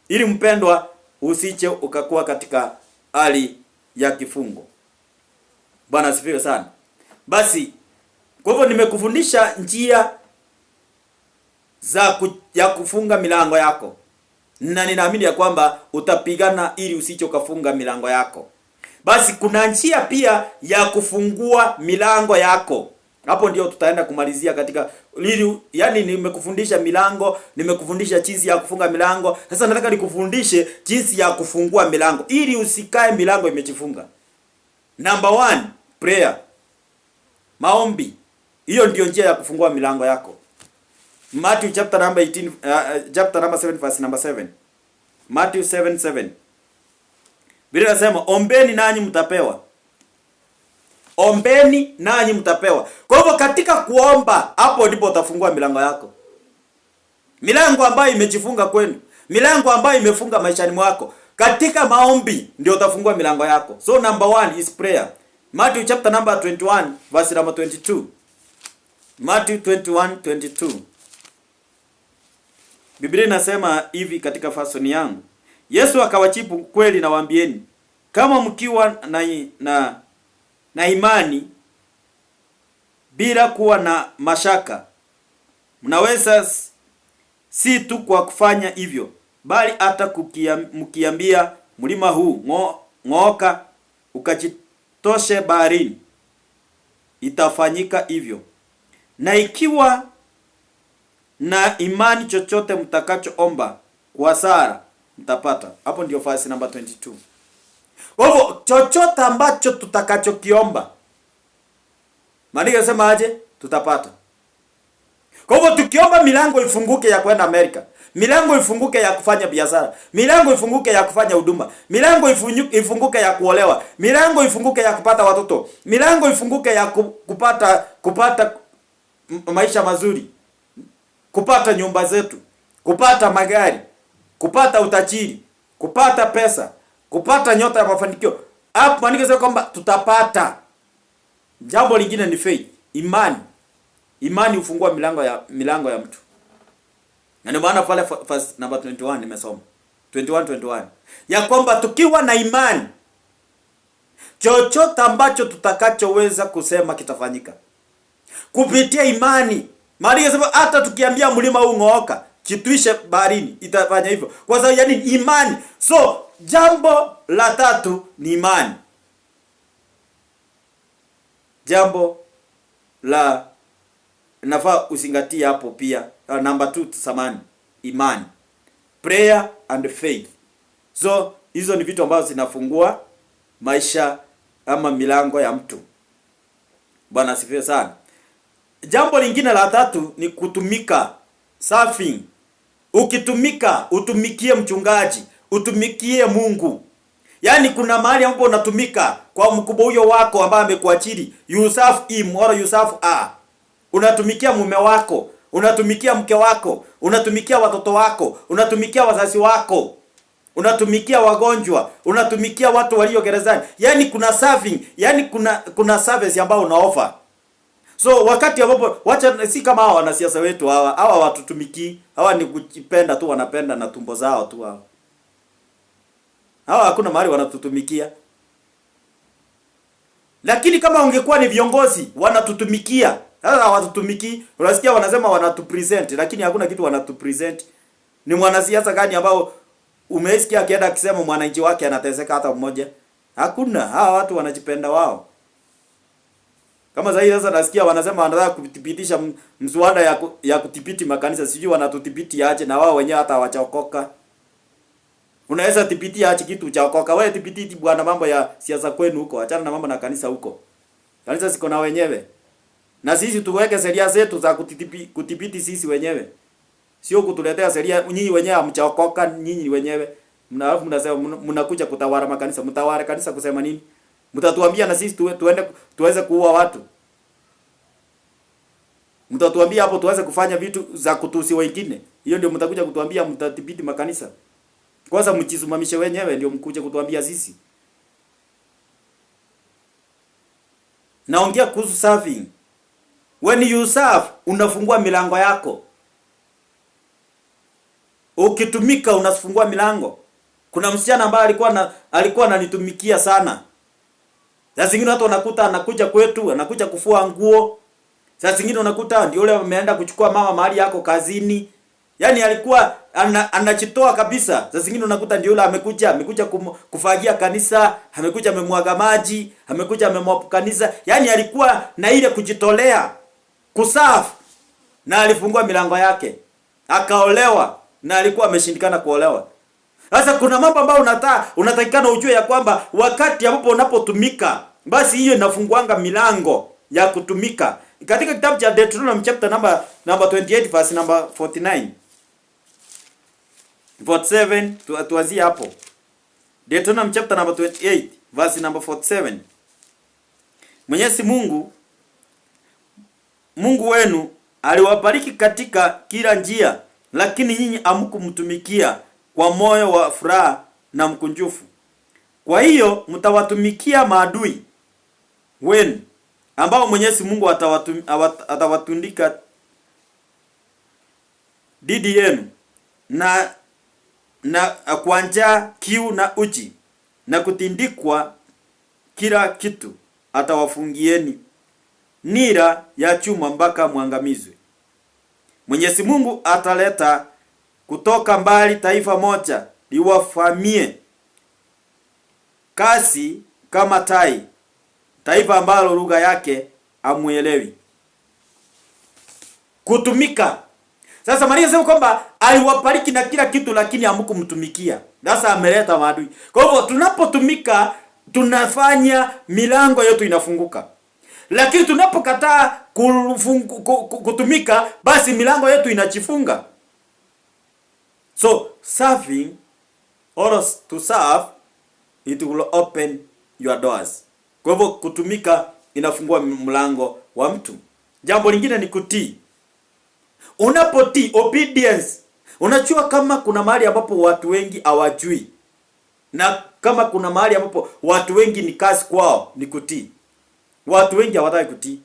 Ili mpendwa usiche ukakuwa katika hali ya kifungo. Bwana asifiwe sana. Basi kwa hivyo nimekufundisha njia ya kufunga milango yako. Na ninaamini ya kwamba utapigana ili usiche ukafunga milango yako. Basi kuna njia pia ya kufungua milango yako. Hapo ndio tutaenda kumalizia katika yani nimekufundisha milango, nimekufundisha jinsi ya kufunga milango. Sasa nataka nikufundishe jinsi ya kufungua milango ili usikae milango imejifunga. Number 1, prayer. Maombi. Hiyo ndio njia ya kufungua milango yako. Matthew chapter number 18 chapter number 7 verse number 7. Matthew 7:7. Biblia inasema ombeni nanyi mtapewa. Ombeni nanyi mtapewa. Kwa hivyo katika kuomba hapo ndipo utafungua milango yako. Milango ambayo imejifunga kwenu, milango ambayo imefunga maishani mwako, katika maombi ndio utafungua milango yako. So number 1 is prayer. Matthew chapter number 21 verse number 22. Matthew 21:22. Biblia inasema hivi katika fasoni yangu. Yesu akawajibu, kweli nawaambieni, kama mkiwa na imani bila kuwa na mashaka, mnaweza si tu kwa kufanya hivyo, bali hata mkiambia mlima huu ng'ooka ukajitoshe baharini, itafanyika hivyo. Na ikiwa na imani, chochote mtakachoomba kwa sala mtapata. Hapo ndio verse number 22. Kwa hivyo chochote ambacho tutakachokiomba, maana yanasema aje? Tutapata. Kwa hivyo tukiomba milango ifunguke ya kwenda Amerika, milango ifunguke ya kufanya biashara, milango ifunguke ya kufanya huduma, milango ifunguke ya kuolewa, milango ifunguke ya kupata watoto, milango ifunguke ya kupata maisha mazuri, kupata nyumba zetu, kupata magari, kupata utajiri, kupata pesa, kupata nyota ya mafanikio. Hapo maana yake kwamba tutapata. Jambo lingine ni faith, imani. Imani hufungua milango ya mtu. Na ndio maana pale verse number 21 nimesoma. 21 ya kwamba tukiwa na imani chochote ambacho tutakachoweza kusema kitafanyika kupitia imani. Maria sema hata tukiambia mlima huu ng'ooka, kitwishe baharini, itafanya hivyo. Kwa sababu yani imani. So jambo la tatu ni imani. Jambo la nafaa usingatie hapo pia. Number 2 samani, imani. Prayer and faith. So hizo ni vitu ambazo zinafungua maisha ama milango ya mtu. Bwana asifiwe sana. Jambo lingine la tatu ni kutumika, serving. Ukitumika, utumikie mchungaji, utumikie Mungu. Yaani kuna mahali ambapo unatumika kwa mkubwa huyo wako ambaye amekuachiri. You serve him or you serve her. Unatumikia mume wako, unatumikia mke wako, unatumikia watoto wako, unatumikia wazazi wako, unatumikia wagonjwa, unatumikia watu walio gerezani. Yaani kuna serving, yaani kuna service ambayo unaoffer. So wakati ambapo wacha si kama hawa wanasiasa wetu hawa watutumiki, hawa ni kujipenda tu, wanapenda na tumbo zao tu hawa. Hawa hakuna mahali wanatutumikia. Lakini kama ungekuwa ni viongozi wanatutumikia, sasa hawatutumiki. Unasikia wanasema wanatupresent, lakini hakuna kitu wanatupresent. Ni mwanasiasa gani ambao umeisikia akienda akisema mwananchi wake anateseka hata mmoja? Hakuna. Hawa watu wanajipenda wao. Kama sasa nasikia wanasema wanataka kudhibitisha mswada ya kudhibiti makanisa, sijui wanatudhibiti aje na wao wenyewe hata hawachaokoka. Unaweza dhibiti aje kitu cha okoka? Wewe dhibiti bwana mambo ya siasa kwenu huko. Achana na mambo na kanisa huko. Kanisa siko na wenyewe. Na sisi tuweke sheria zetu za kudhibiti sisi wenyewe. Sio kutuletea sheria nyinyi wenyewe hamchaokoka nyinyi wenyewe. Alafu mnasema mnakuja kutawala makanisa. Mtawala kanisa kusema nini? Mtatuambia na sisi tuende tuweze kuua watu. Mtatuambia hapo tuweze kufanya vitu za kutusi wengine. Hiyo ndio mtakuja kutuambia mtadhibiti makanisa. Kwanza mjisimamishe wenyewe ndio mkuje kutuambia sisi. Naongea kuhusu serving. When you serve, unafungua milango yako. Ukitumika unafungua milango. Kuna msichana ambaye alikuwa ananitumikia sana. Sasa zingine watu wanakuta anakuja kwetu, anakuja kufua nguo. Sasa zingine unakuta ndio yule ameenda kuchukua mama mahali yako kazini. Yaani alikuwa anachitoa kabisa. Sasa zingine unakuta ndio yule amekuja kufagia kanisa, amekuja amemwaga maji, amekuja amemwapu kanisa. Yaani alikuwa na ile kujitolea, kusafu, na alifungua milango yake. Akaolewa na alikuwa ameshindikana kuolewa. Sasa kuna mambo ambayo unatakikana ujue ya kwamba wakati ambapo unapotumika, basi hiyo inafunguanga milango ya kutumika. Katika kitabu cha Deuteronomy chapter number 28 verse number 49. 47 tuanzie hapo. Deuteronomy chapter number 28 verse number 47. Mwenyezi Mungu wenu aliwabariki katika kila njia, lakini nyinyi hamkumtumikia kwa moyo wa furaha na mkunjufu. Kwa hiyo mtawatumikia maadui wenu ambao Mwenyezi Mungu atawatundika dhidi yenu na kwa njaa, kiu na uchi na kutindikwa kila kitu. Atawafungieni nira ya chuma mpaka mwangamizwe. Mwenyezi Mungu ataleta kutoka mbali taifa moja liwafamie kasi kama tai, taifa ambalo lugha yake amuelewi. Kutumika. Sasa Maria sema kwamba aliwabariki na kila kitu, lakini hamkumtumikia. Sasa ameleta maadui. Kwa hivyo tunapotumika tunafanya milango yetu inafunguka. Lakini tunapokataa kutumika, basi milango yetu inachifunga. So serving or to serve, it will open your doors. Kwa hivyo kutumika inafungua mlango wa mtu. Jambo lingine ni kutii. Unapotii, obedience. Unajua kama kuna mahali ambapo watu wengi hawajui, na kama kuna mahali ambapo watu wengi ni kazi kwao ni kutii. Watu wengi hawataka kutii.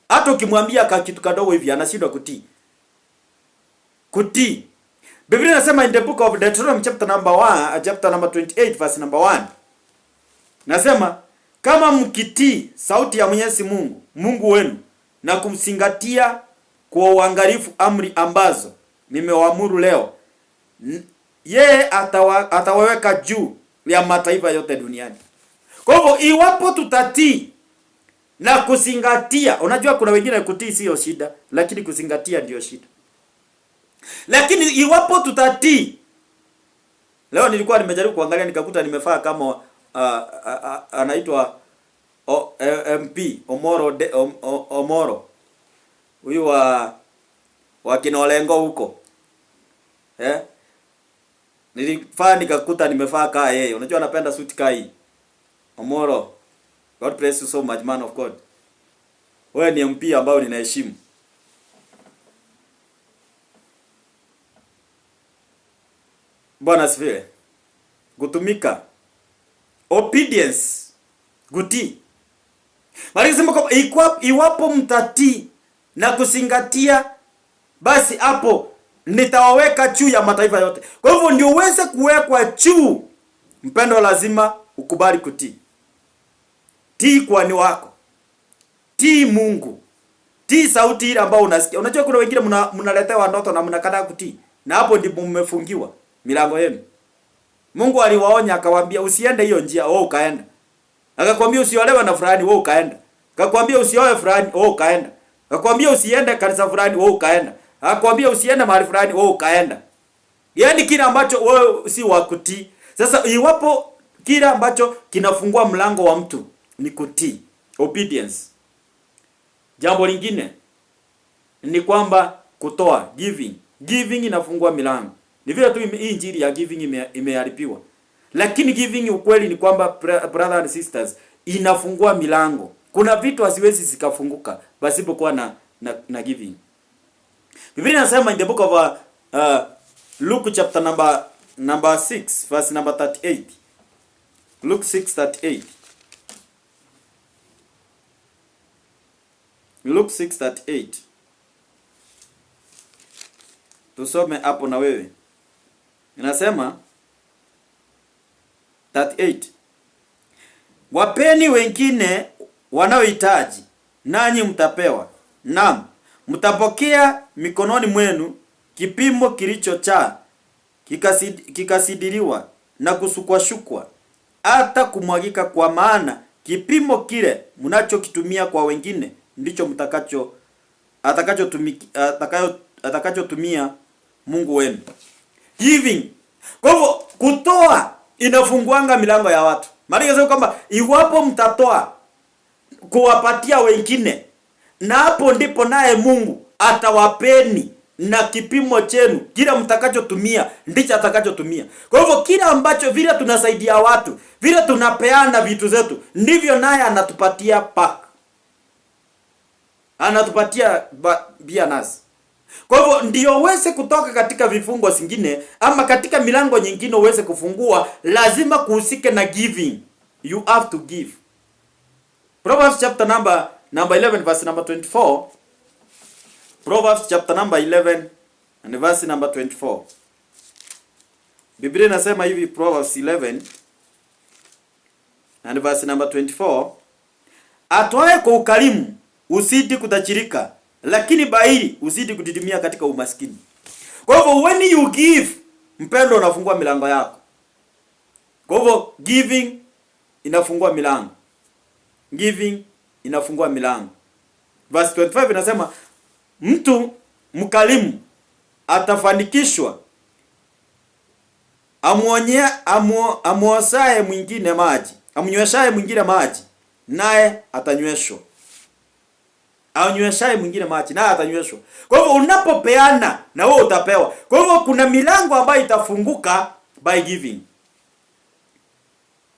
Hata ukimwambia kitu kadogo hivi anashindwa kutii. Kutii. Biblia inasema in the book of Deuteronomy chapter number 28 verse number 1. Nasema kama mkitii sauti ya Mwenyezi Mungu, Mungu wenu, na kumzingatia kwa uangalifu amri ambazo nimewaamuru leo, yeye atawaweka juu ya mataifa yote duniani. Kwa hivyo iwapo tutatii na kuzingatia, unajua kuna wengine kutii sio shida, lakini kuzingatia ndio shida. Lakini iwapo tutatii, leo nilikuwa nimejaribu kuangalia nikakuta nimefaa kama anaitwa MP Omoro huyu wa Kinolengo huko nilifaa nikakuta nimefaa kaa yeye. Unajua anapenda suit kai. Omoro, God bless you so much, man of God. Wewe ni MP ambao ninaheshimu. Bwana asifiwe. Kutumika, obedience, gutii. Walisema kwa iwapo mtatii na kuzingatia, basi hapo nitawaweka juu ya mataifa yote. Kwa hivyo ndio uweze kuwekwa juu, mpendo, lazima ukubali kutii. Tii kwa ni wako. Tii Mungu. Tii sauti ile ambayo unasikia. Unajua kuna wengine mnaletewa ndoto na mnakataa kutii. Na hapo ndipo mmefungiwa milango yenu. Mungu aliwaonya akawaambia usiende hiyo njia, wewe ukaenda. Akakwambia usiolewe na fulani, wewe ukaenda. Akakwambia usioe fulani, wewe ukaenda. Akakwambia usiende kanisa fulani, wewe ukaenda. Akakwambia usiende mahali fulani, wewe ukaenda. Yaani kile ambacho wewe si wa kutii. Sasa iwapo kile ambacho kinafungua mlango wa mtu ni kutii, obedience. Jambo lingine ni kwamba kutoa, giving. Giving inafungua milango. Ni vile tu hii injili ya giving imeharibiwa. Lakini giving ukweli ni kwamba brothers and sisters inafungua milango. Kuna vitu haziwezi zikafunguka pasipokuwa na giving. Biblia inasema in the book of Luke chapter number 6 verse number 38. Luke 6:38. Luke 6:38. Tusome hapo na wewe. Inasema 38. Wapeni wengine wanaohitaji, nanyi mtapewa. Naam, mtapokea mikononi mwenu kipimo kilichojaa, kikasidiriwa na kusukwashukwa hata kumwagika, kwa maana kipimo kile mnachokitumia kwa wengine ndicho atakachotumia Mungu wenu. Giving. Kwa hivyo kutoa inafunguanga milango ya watu. Maana yasema kwamba iwapo mtatoa kuwapatia wengine, na hapo ndipo naye Mungu atawapeni na kipimo chenu, kila mtakachotumia ndicho atakachotumia. Kwa hivyo kila ambacho vile tunasaidia watu, vile tunapeana vitu zetu, ndivyo naye anatupatia back. Anatupatia bia nasi. Kwa hivyo ndio uweze kutoka katika vifungo zingine ama katika milango nyingine uweze kufungua, lazima kuhusike na giving. You have to give. Proverbs chapter number 11 verse number 24. Proverbs chapter number 11 and verse number 24. Biblia inasema hivi, Proverbs 11 and verse number 24. Atoaye kwa ukarimu usidi kutajirika, lakini bahili usidi kudidimia katika umaskini. Kwa hivyo when you give, mpendo, unafungua milango yako. Kwa hivyo giving inafungua milango. Giving inafungua milango. Verse 25 inasema mtu mkarimu atafanikishwa, amuoshaye mwingine maji, amnyweshaye mwingine maji, naye atanyweshwa. Anyweshaye mwingine maji, naye atanyweshwa. Kwa hivyo unapopeana na wewe utapewa. Kwa hivyo kuna milango ambayo itafunguka by giving.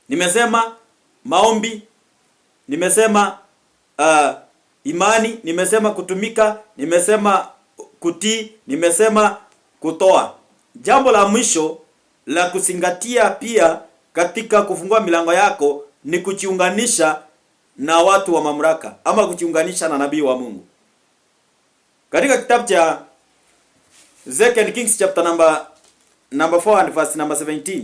Nimesema maombi, nimesema imani, nimesema kutumika, nimesema kutii, nimesema kutoa. Jambo la mwisho la kuzingatia pia katika kufungua milango yako ni kujiunganisha na watu wa mamlaka ama kujiunganisha na nabii wa Mungu. Katika kitabu cha 2 Kings chapter number number 4 and verse number 17.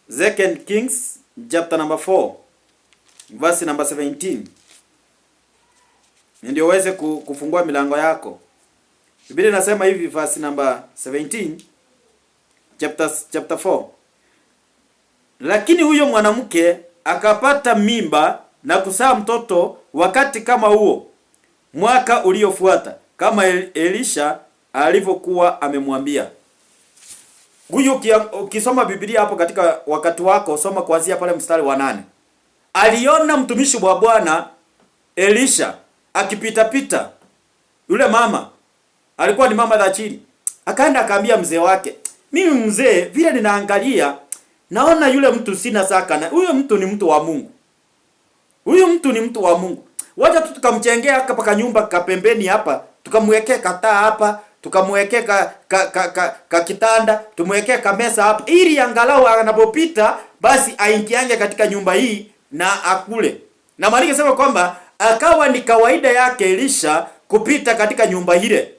2 Kings chapter number 4 verse number 17. Ndio uweze kufungua milango yako. Biblia inasema hivi, verse number 17, chapter 4. Lakini huyo mwanamke akapata mimba na kuzaa mtoto wakati kama huo mwaka uliofuata, kama Elisha alivyokuwa amemwambia. Huyo ukisoma Biblia hapo katika wakati wako, soma kuanzia pale mstari wa 8. Aliona mtumishi wa Bwana Elisha akipita pita. Yule mama alikuwa ni mama dhachiri. Akaenda akaambia mzee wake, mimi mzee, vile ninaangalia naona yule mtu sina saka, na huyo mtu ni mtu wa Mungu. Huyo mtu ni mtu wa Mungu. Wacha tu tukamchengea hapa kwa nyumba kapembeni hapa, tukamwekea kataa hapa, tukamwekea ka kitanda, tumwekea kamesa hapa, ili angalau anapopita basi aingiange katika nyumba hii na akule. Na Maria sema kwamba akawa ni kawaida yake Elisha kupita katika nyumba ile.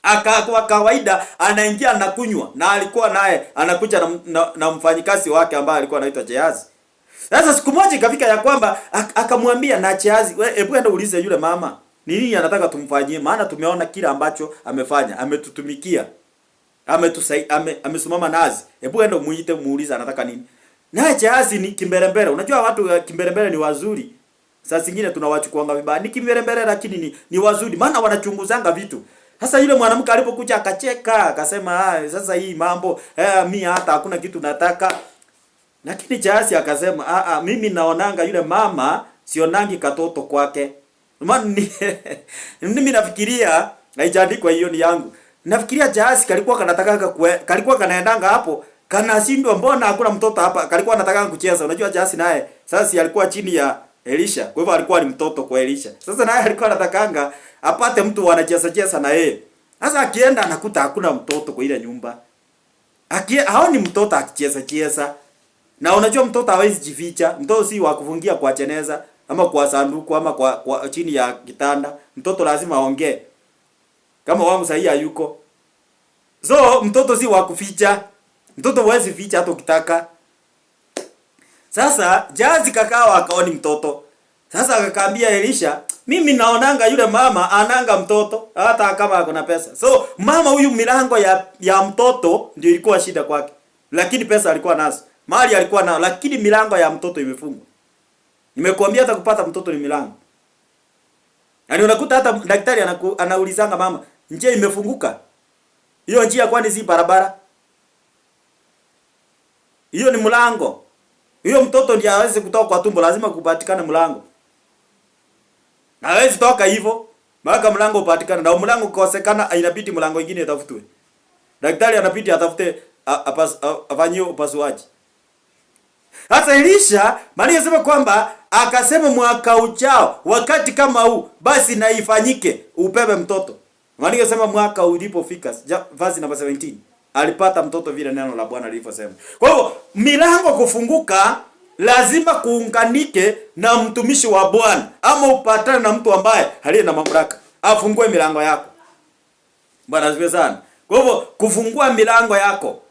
Akawa kawaida anaingia na kunywa, na alikuwa naye anakuja na mfanyikazi wake ambaye alikuwa anaitwa Gehazi. Sasa siku moja ikafika ya kwamba akamwambia na Gehazi, hebu enda uulize yule mama ni nini anataka tumfanyie, maana tumeona kila ambacho amefanya, ametutumikia, amesimama nazi. Hebu enda muite muulize anataka nini. Na Gehazi ni kimbelembele. Unajua watu kimbelembele ni wazuri. Sasa zingine tunawachukuanga vibaya. Ni kimbelembele lakini ni wazuri, maana wanachunguzanga vitu. Sasa yule mwanamke alipokuja akacheka, akasema sasa hii mambo mimi hata hakuna kitu nataka. Lakini Gehazi akasema mimi naonanga yule mama sionangi katoto kwake. Maana mimi nafikiria haijaandikwa hiyo ni yangu. Nafikiria Gehazi kalikuwa kanataka kalikuwa kanaendanga hapo, kanashindwa mbona hakuna mtoto hapa, kalikuwa anataka kucheza. Unajua Gehazi naye sasa alikuwa chini ya Elisha. Kwa hivyo alikuwa ni mtoto kwa Elisha. Sasa naye alikuwa anatakanga apate mtu wanacheza na yeye. Sasa akienda anakuta hakuna mtoto kwa ile nyumba. Haoni mtoto akicheza. Na unajua mtoto hawezi jificha. Mtoto si wa kufungia kwa cheneza ama kwa sanduku ama kwa chini ya kitanda. Mtoto lazima aongee. Kama wangu sahi hayuko. So mtoto si wa kuficha. Mtoto hawezi ficha hata ukitaka. Sasa Gehazi kakawa akaoni mtoto. Sasa akakaambia Elisha, mimi naonanga yule mama ananga mtoto hata kama akona pesa. So mama huyu milango ya mtoto ndio ilikuwa shida kwake. Lakini pesa alikuwa nazo. Mali alikuwa nayo, lakini milango ya mtoto imefungwa. Nimekuambia hata kupata mtoto ni milango. Yaani unakuta hata daktari anaulizanga mama, njia imefunguka. Hiyo njia kwani si barabara? Hiyo ni mlango. Hiyo mtoto ndiye hawezi kutoka kwa tumbo, lazima kupatikane mlango. Na hawezi toka hivyo, mpaka mlango upatikane. Na mlango ukosekana, inabidi mlango mwingine utafutwe. Daktari anabidi atafute afanyie upasuaji. Hata Elisha Maria sema kwamba akasema mwaka ujao wakati kama huu basi na ifanyike upepe mtoto. Maria sema mwaka ulipofika, verse number 17, alipata mtoto vile neno la Bwana lilivyosema. Kwa hivyo milango kufunguka lazima kuunganike na mtumishi wa Bwana, ama upatane na mtu ambaye aliye na mamlaka afungue milango yako. Bwana asifiwe sana. Kwa hivyo kufungua milango yako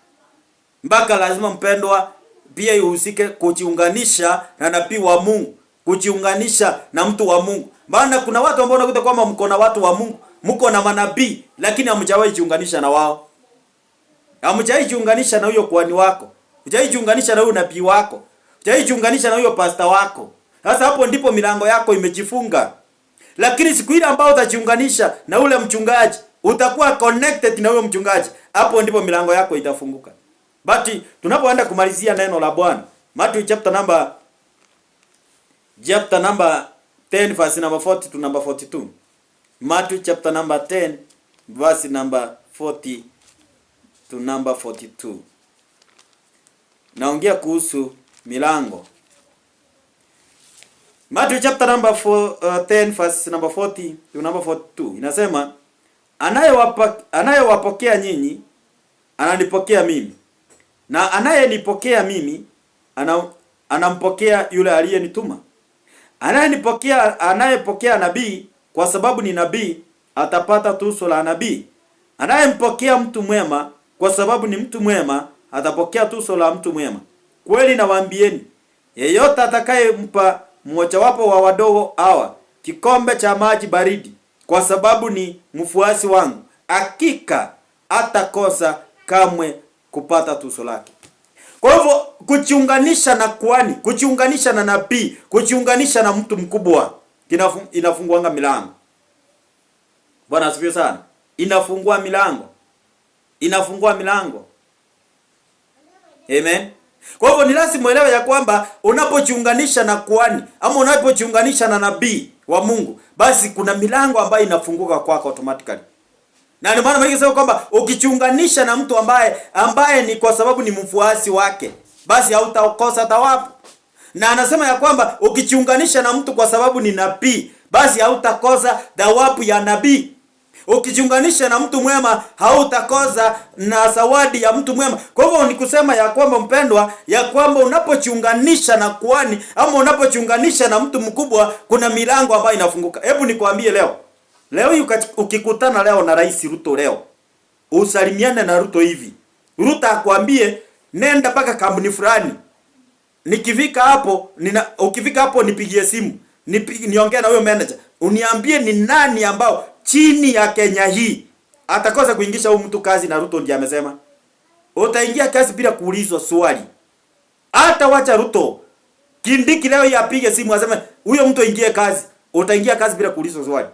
mpaka lazima mpendwa pia ihusike kujiunganisha na nabii wa Mungu, kujiunganisha na mtu wa Mungu. Maana kuna watu ambao unakuta kwamba mko na watu wa Mungu, mko na manabii, lakini hamjawahi jiunganisha na wao. Hamjawahi jiunganisha na huyo kuhani wako. Hamjawahi jiunganisha na huyo nabii wako. Hamjawahi jiunganisha na huyo pastor wako. Sasa hapo ndipo milango yako imejifunga. Lakini siku ile ambayo utajiunganisha na ule mchungaji, utakuwa connected na huyo mchungaji, hapo ndipo milango yako itafunguka. But tunapoenda kumalizia neno la Bwana, Matthew chapter number 10 verse number 40 to number 42. Matthew chapter number 10 verse number 40 to number 42. Naongea kuhusu milango. Matthew chapter number 10 verse number 40 to number 42 inasema, anayewapokea nyinyi ananipokea mimi, na anayenipokea mimi anampokea yule aliyenituma. Anayepokea nabii kwa sababu ni nabii atapata tuzo la nabii. Anayempokea mtu mwema kwa sababu ni mtu mwema, atapokea tuzo la mtu mwema. Kweli nawaambieni, yeyote atakayempa mmojawapo wa wadogo hawa kikombe cha maji baridi, kwa sababu ni mfuasi wangu, hakika atakosa kamwe kupata tuzo lake. Kwa hivyo kujiunganisha na kuhani, kujiunganisha na nabii, kujiunganisha na mtu mkubwa inafunguanga milango. Bwana asifiwe sana. Inafungua milango. Inafungua milango. Amen. Kwa hivyo ni lazima uelewe ya kwamba unapojiunganisha na kuhani ama unapojiunganisha na nabii wa Mungu, basi kuna milango ambayo inafunguka kwako automatically. Na ndio maana mimi kwamba ukijiunganisha na mtu ambaye ni kwa sababu ni mfuasi wake, basi hautakosa thawabu. Na anasema ya kwamba ukijiunganisha na mtu kwa sababu ni nabii, basi hautakosa thawabu ya nabii. Ukijiunganisha na mtu mwema, hautakosa na zawadi ya mtu mwema. Kwa hivyo ni kusema ya kwamba mpendwa, ya kwamba unapojiunganisha na kuhani ama unapojiunganisha na mtu mkubwa, kuna milango ambayo inafunguka. Hebu nikwambie leo. Leo ukikutana leo na Rais Ruto leo, usalimiane na Ruto hivi. Ruto akwambie nenda mpaka kampuni fulani. Nikifika hapo, ukifika hapo nipigie simu. Niongee na huyo manager. Uniambie ni nani ambao chini ya Kenya hii atakosa kuingisha huyu mtu kazi, na Ruto ndiye amesema. Utaingia kazi bila kuulizwa swali. Hata wacha Ruto. Kindiki leo yapige simu aseme huyo mtu aingie kazi. Utaingia kazi bila kuulizwa swali.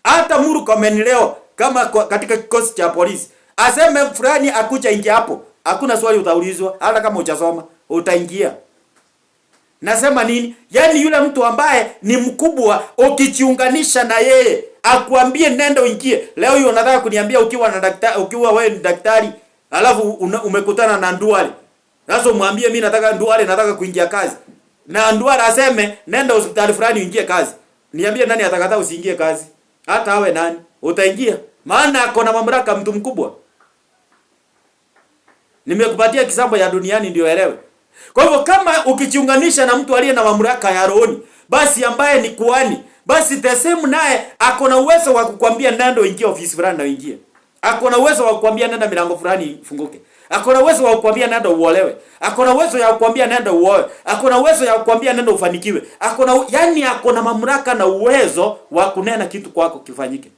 Hata Murkomen leo kama katika kikosi cha polisi aseme fulani akuja ingia hapo, hakuna swali utaulizwa, hata kama hujasoma utaingia. Nasema nini? Yaani yule mtu ambaye ni mkubwa, ukijiunganisha na yeye akwambie nenda uingie. Leo hiyo unataka kuniambia ukiwa wewe ni daktari, alafu umekutana na Nduale. Sasa umwambie mimi nataka Nduale, nataka kuingia kazi. Na Nduale aseme nenda hospitali fulani uingie kazi. Niambie nani atakataa usiingie kazi? Hata awe nani, utaingia. Maana ako na mamlaka, mtu mkubwa. Nimekupatia kisambo ya duniani ndio elewe. Kwa hivyo kama ukijiunganisha na mtu aliye na mamlaka ya rohoni, basi ambaye ni kuhani, basi the same naye ako na uwezo wa kukwambia nenda uingie ofisi fulani na uingie. Ako na uwezo wa kukwambia nenda milango fulani ifunguke. Ako na uwezo wa kukwambia nenda uolewe. Ako na uwezo ya kukwambia nenda uoe. Ako na uwezo ya kukwambia nenda ufanikiwe. Yani ako na mamlaka na uwezo wa kunena kitu kwako kifanyike.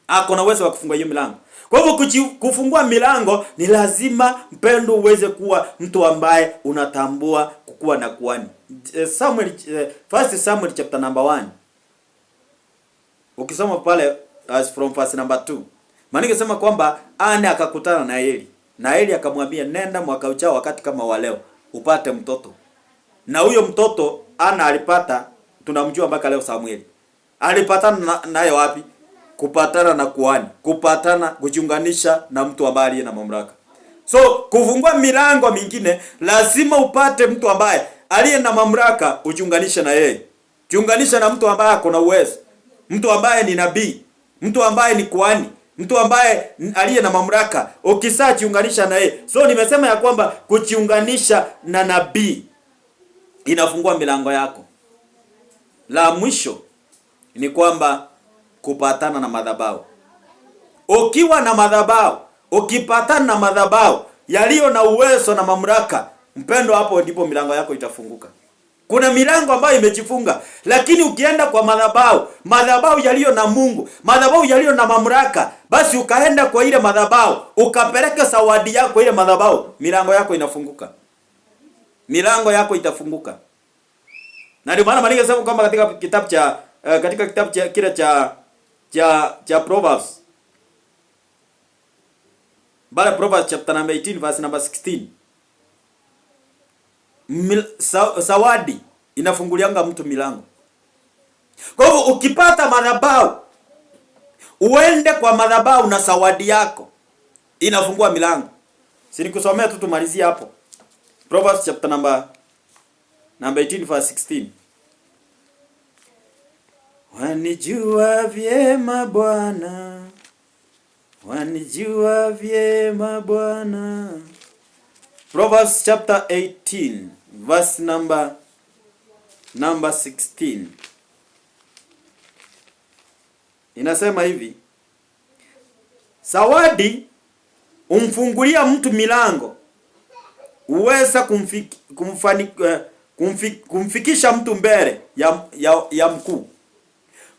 Ako na uwezo wa kufungua hiyo milango. Kwa hivyo kufungua milango ni lazima mpendo uweze kuwa mtu ambaye unatambua kukuwa na kuhani. First Samuel chapter number 1. Ukisoma pale as from verse number 2. Maana ingesema kwamba Ana akakutana na Eli. Na Eli akamwambia nenda mwaka ujao wakati kama wa leo upate mtoto. Na huyo mtoto Ana alipata, tunamjua mpaka leo Samueli. Alipatana naye wapi? Kupatana na kuhani, kujiunganisha na mtu ambaye aliye na mamlaka. So kufungua milango mingine lazima upate mtu ambaye aliye na mamlaka, ujiunganishe na yeye. Jiunganisha na mtu ambaye ako na uwezo, mtu ambaye ni nabii, mtu ambaye ni kuhani, mtu ambaye aliye na mamlaka. Ukisajiunganisha na yeye. So nimesema ya kwamba kujiunganisha na nabii inafungua milango yako. La mwisho ni kwamba kupatana na madhabahu. Ukiwa na madhabahu, ukipatana na madhabahu yaliyo na uwezo na mamlaka, mpendo, hapo ndipo milango yako itafunguka. Kuna milango ambayo imejifunga, lakini ukienda kwa madhabahu yaliyo na Mungu, madhabahu yaliyo na mamlaka, basi ukaenda kwa ile madhabahu, ukapeleka zawadi yako ile madhabahu, milango yako inafunguka. Milango yako itafunguka. Na ndio maana Maria sema kwamba katika kitabu cha kile cha Proverbs. Bale Proverbs chapter number 18 verse number 16. Zawadi inafungulianga mtu milango. Kwa hivyo ukipata madhabahu, uende kwa madhabahu na zawadi yako, inafungua milango. Si nikusomea tu tumalizie hapo. Proverbs chapter number 18 verse 16. Wanijua vyema Bwana, wanijua vyema Bwana. Proverbs chapter 18 verse number 16. Inasema hivi: zawadi umfungulia mtu milango, uweza kumfikisha mtu mbele ya mkuu.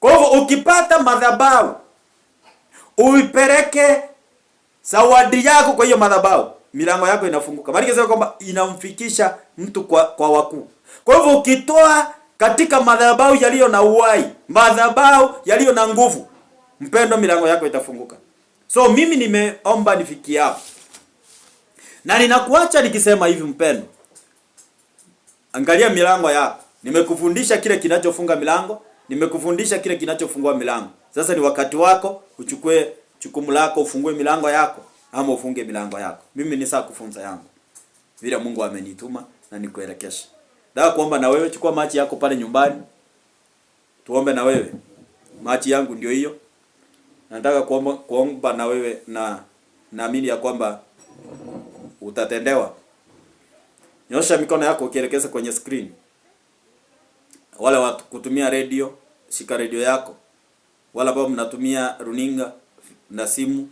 Kwa hivyo ukipata madhabahu, uipeleke zawadi yako kwa hiyo madhabahu, milango yako inafunguka. Maana sema kwamba inamfikisha mtu kwa wakuu. Kwa hivyo ukitoa katika madhabahu yaliyo na uhai, madhabahu yaliyo na nguvu, mpendo, milango yako itafunguka. So mimi nimeomba nifikie hapo. Na ninakuacha nikisema hivi mpendo. Angalia milango yako. Nimekufundisha kile kinachofunga milango, nimekufundisha kile kinachofungua milango. Sasa ni wakati wako uchukue jukumu lako, ufungue milango yako ama ufunge milango yako. Mimi ni saa kufunza yangu vile Mungu amenituma na nikuelekesha. Nataka kuomba na wewe, chukua maji yako pale nyumbani. Tuombe na wewe. Maji yangu ndio hiyo. Nataka kuomba na wewe, na naamini ya kwamba utatendewa. Nyosha mikono yako ukielekeza kwenye screen. Wale watu kutumia radio, shika radio yako. Wala ambao mnatumia runinga na simu,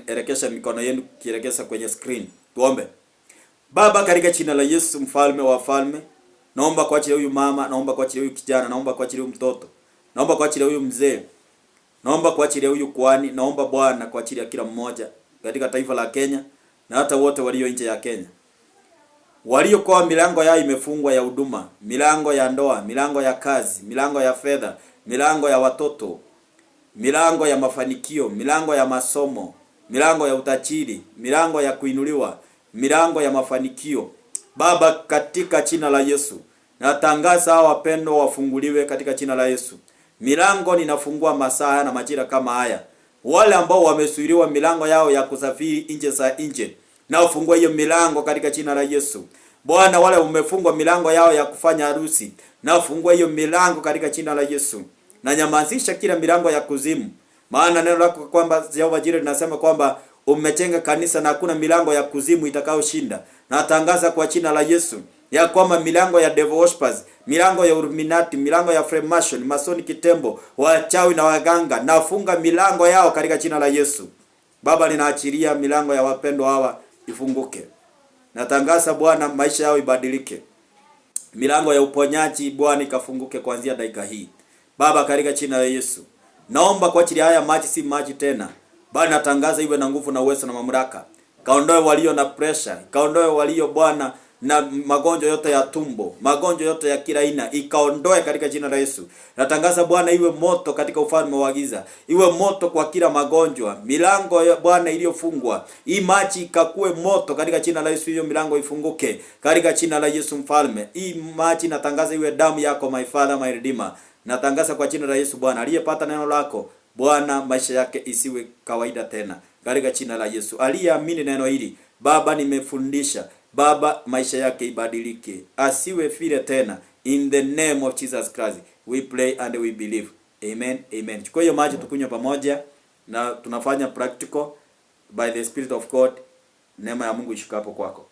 elekesha mikono yenu kielekeza kwenye screen. Tuombe. Baba, katika jina la Yesu, mfalme wa falme, naomba kwa ajili ya huyu mama, naomba kwa ajili ya huyu kijana, naomba kwa ajili ya huyu mtoto, naomba kwa ajili ya huyu mzee, naomba kwa ajili ya huyu kwani, naomba Bwana kwa ajili ya kila mmoja katika taifa la Kenya na hata wote walio nje ya Kenya. Walio kwa milango yao imefungwa ya huduma, milango ya ndoa, milango ya kazi, milango ya fedha, milango ya watoto, milango ya mafanikio, milango ya masomo, milango ya utajiri, milango ya kuinuliwa, milango ya mafanikio. Baba, katika jina la Yesu, natangaza hao wapendwa wafunguliwe katika jina la Yesu. Milango ninafungua masaa na majira kama haya. Wale ambao wamesuiliwa milango yao ya kusafiri nje za nje, na ufungua hiyo milango katika jina la Yesu. Bwana, wale umefungwa milango yao ya kufanya harusi, na ufungua hiyo milango katika jina la Yesu. Na nyamazisha kila milango ya kuzimu. Maana neno lako kwamba Jehova Jireh linasema kwamba umejenga kanisa na hakuna milango ya kuzimu itakayoshinda. Na tangaza kwa jina la Yesu ya kwamba milango ya devil worshippers, milango ya Illuminati, milango ya Freemason, Masoni, kitembo, wachawi na waganga, nafunga milango yao katika jina la Yesu. Baba, ninaachilia milango ya wapendwa hawa ifunguke. Natangaza Bwana maisha yao ibadilike. Milango ya uponyaji Bwana ikafunguke kuanzia dakika hii. Baba, katika jina la Yesu, naomba kwa ajili haya maji si maji tena, bali natangaza iwe na nguvu na uwezo na mamlaka. Kaondoe walio na pressure, kaondoe walio Bwana na magonjwa yote ya tumbo, magonjwa yote ya kila aina, ikaondoe katika jina la Yesu. Natangaza Bwana iwe moto katika ufalme wa giza, iwe moto kwa kila magonjwa. Milango ya Bwana iliyofungwa, hii maji ikakue moto katika jina la Yesu, hiyo milango ifunguke katika jina la Yesu mfalme. Hii maji natangaza iwe damu yako, my Father, my Redeemer. Natangaza kwa jina la Yesu Bwana, aliyepata neno lako Bwana, maisha yake isiwe kawaida tena katika jina la Yesu. Aliyeamini neno hili Baba, nimefundisha Baba, maisha yake ibadilike, asiwe vile tena. In the name of Jesus Christ we pray and we believe. Amen, amen. Chukua hiyo maji tukunywe pamoja, na tunafanya practical by the Spirit of God. Neema ya Mungu ishikapo kwako.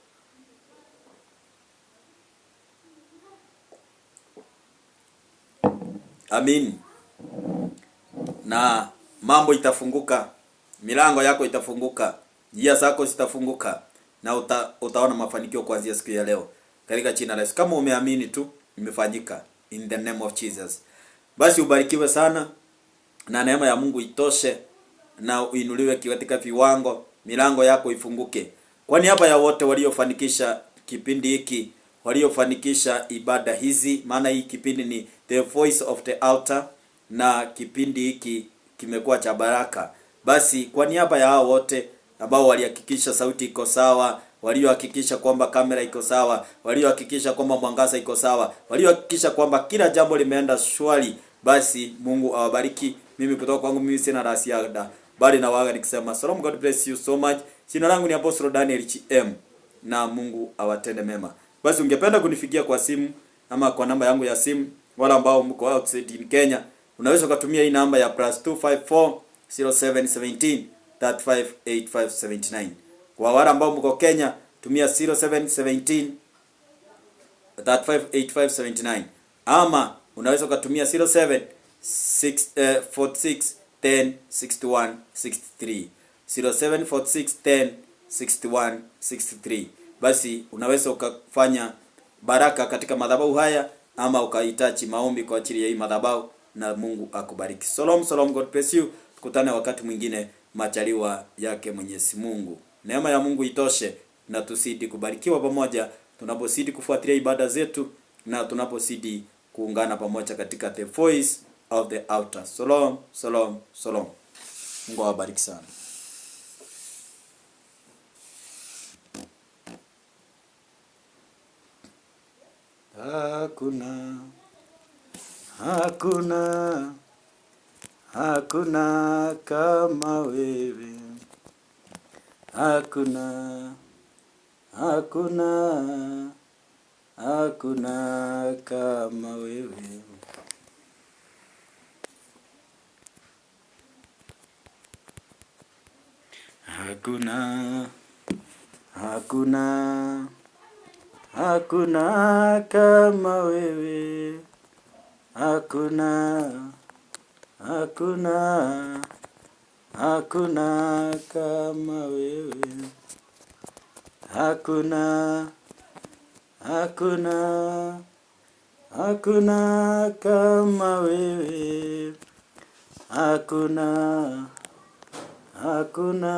Amin. Na mambo itafunguka, milango yako itafunguka, njia zako zitafunguka, na utaona mafanikio kuanzia siku ya leo katika jina la Yesu. Kama umeamini tu, imefanyika in the name of Jesus. Basi ubarikiwe sana na neema ya Mungu itoshe, na uinuliwe katika viwango, milango yako ifunguke. Kwa niaba ya wote waliofanikisha kipindi hiki, waliofanikisha ibada hizi, maana hii kipindi ni The Voice of the Altar na kipindi hiki kimekuwa cha baraka. Basi kwa niaba ya hao wote ambao walihakikisha sauti iko sawa, waliohakikisha kwamba kamera iko sawa, waliohakikisha kwamba mwangaza iko sawa, waliohakikisha kwamba kila jambo limeenda shwari, basi Mungu awabariki. Mimi kutoka kwangu mimi sina la ziada, bali na waaga nikisema Shalom, God bless you so much. Jina langu ni Apostle Daniel CM, na Mungu awatende mema. Basi ungependa kunifikia kwa simu ama kwa namba yangu ya simu, wala ambao mko outside in Kenya, unaweza kutumia hii namba ya +254 0717 358579. Kwa wale ambao mko Kenya, tumia 0717 358579, ama unaweza kutumia 0746 10 61 63. 0746106163. Basi unaweza ukafanya baraka katika madhabahu haya ama ukahitaji maombi kwa ajili ya hii madhabahu, na Mungu akubariki. Shalom, God bless you. Tukutane wakati mwingine, majaliwa yake Mwenyezi Mungu. Neema ya Mungu itoshe na tusidi kubarikiwa pamoja tunapozidi kufuatilia ibada zetu na tunapozidi kuungana pamoja katika the voice of the altar. Shalom. Mungu awabariki sana. Hakuna kama wewe. Hakuna kama wewe. Hakuna kama wewe. Hakuna kama wewe. Hakuna kama wewe. Hakuna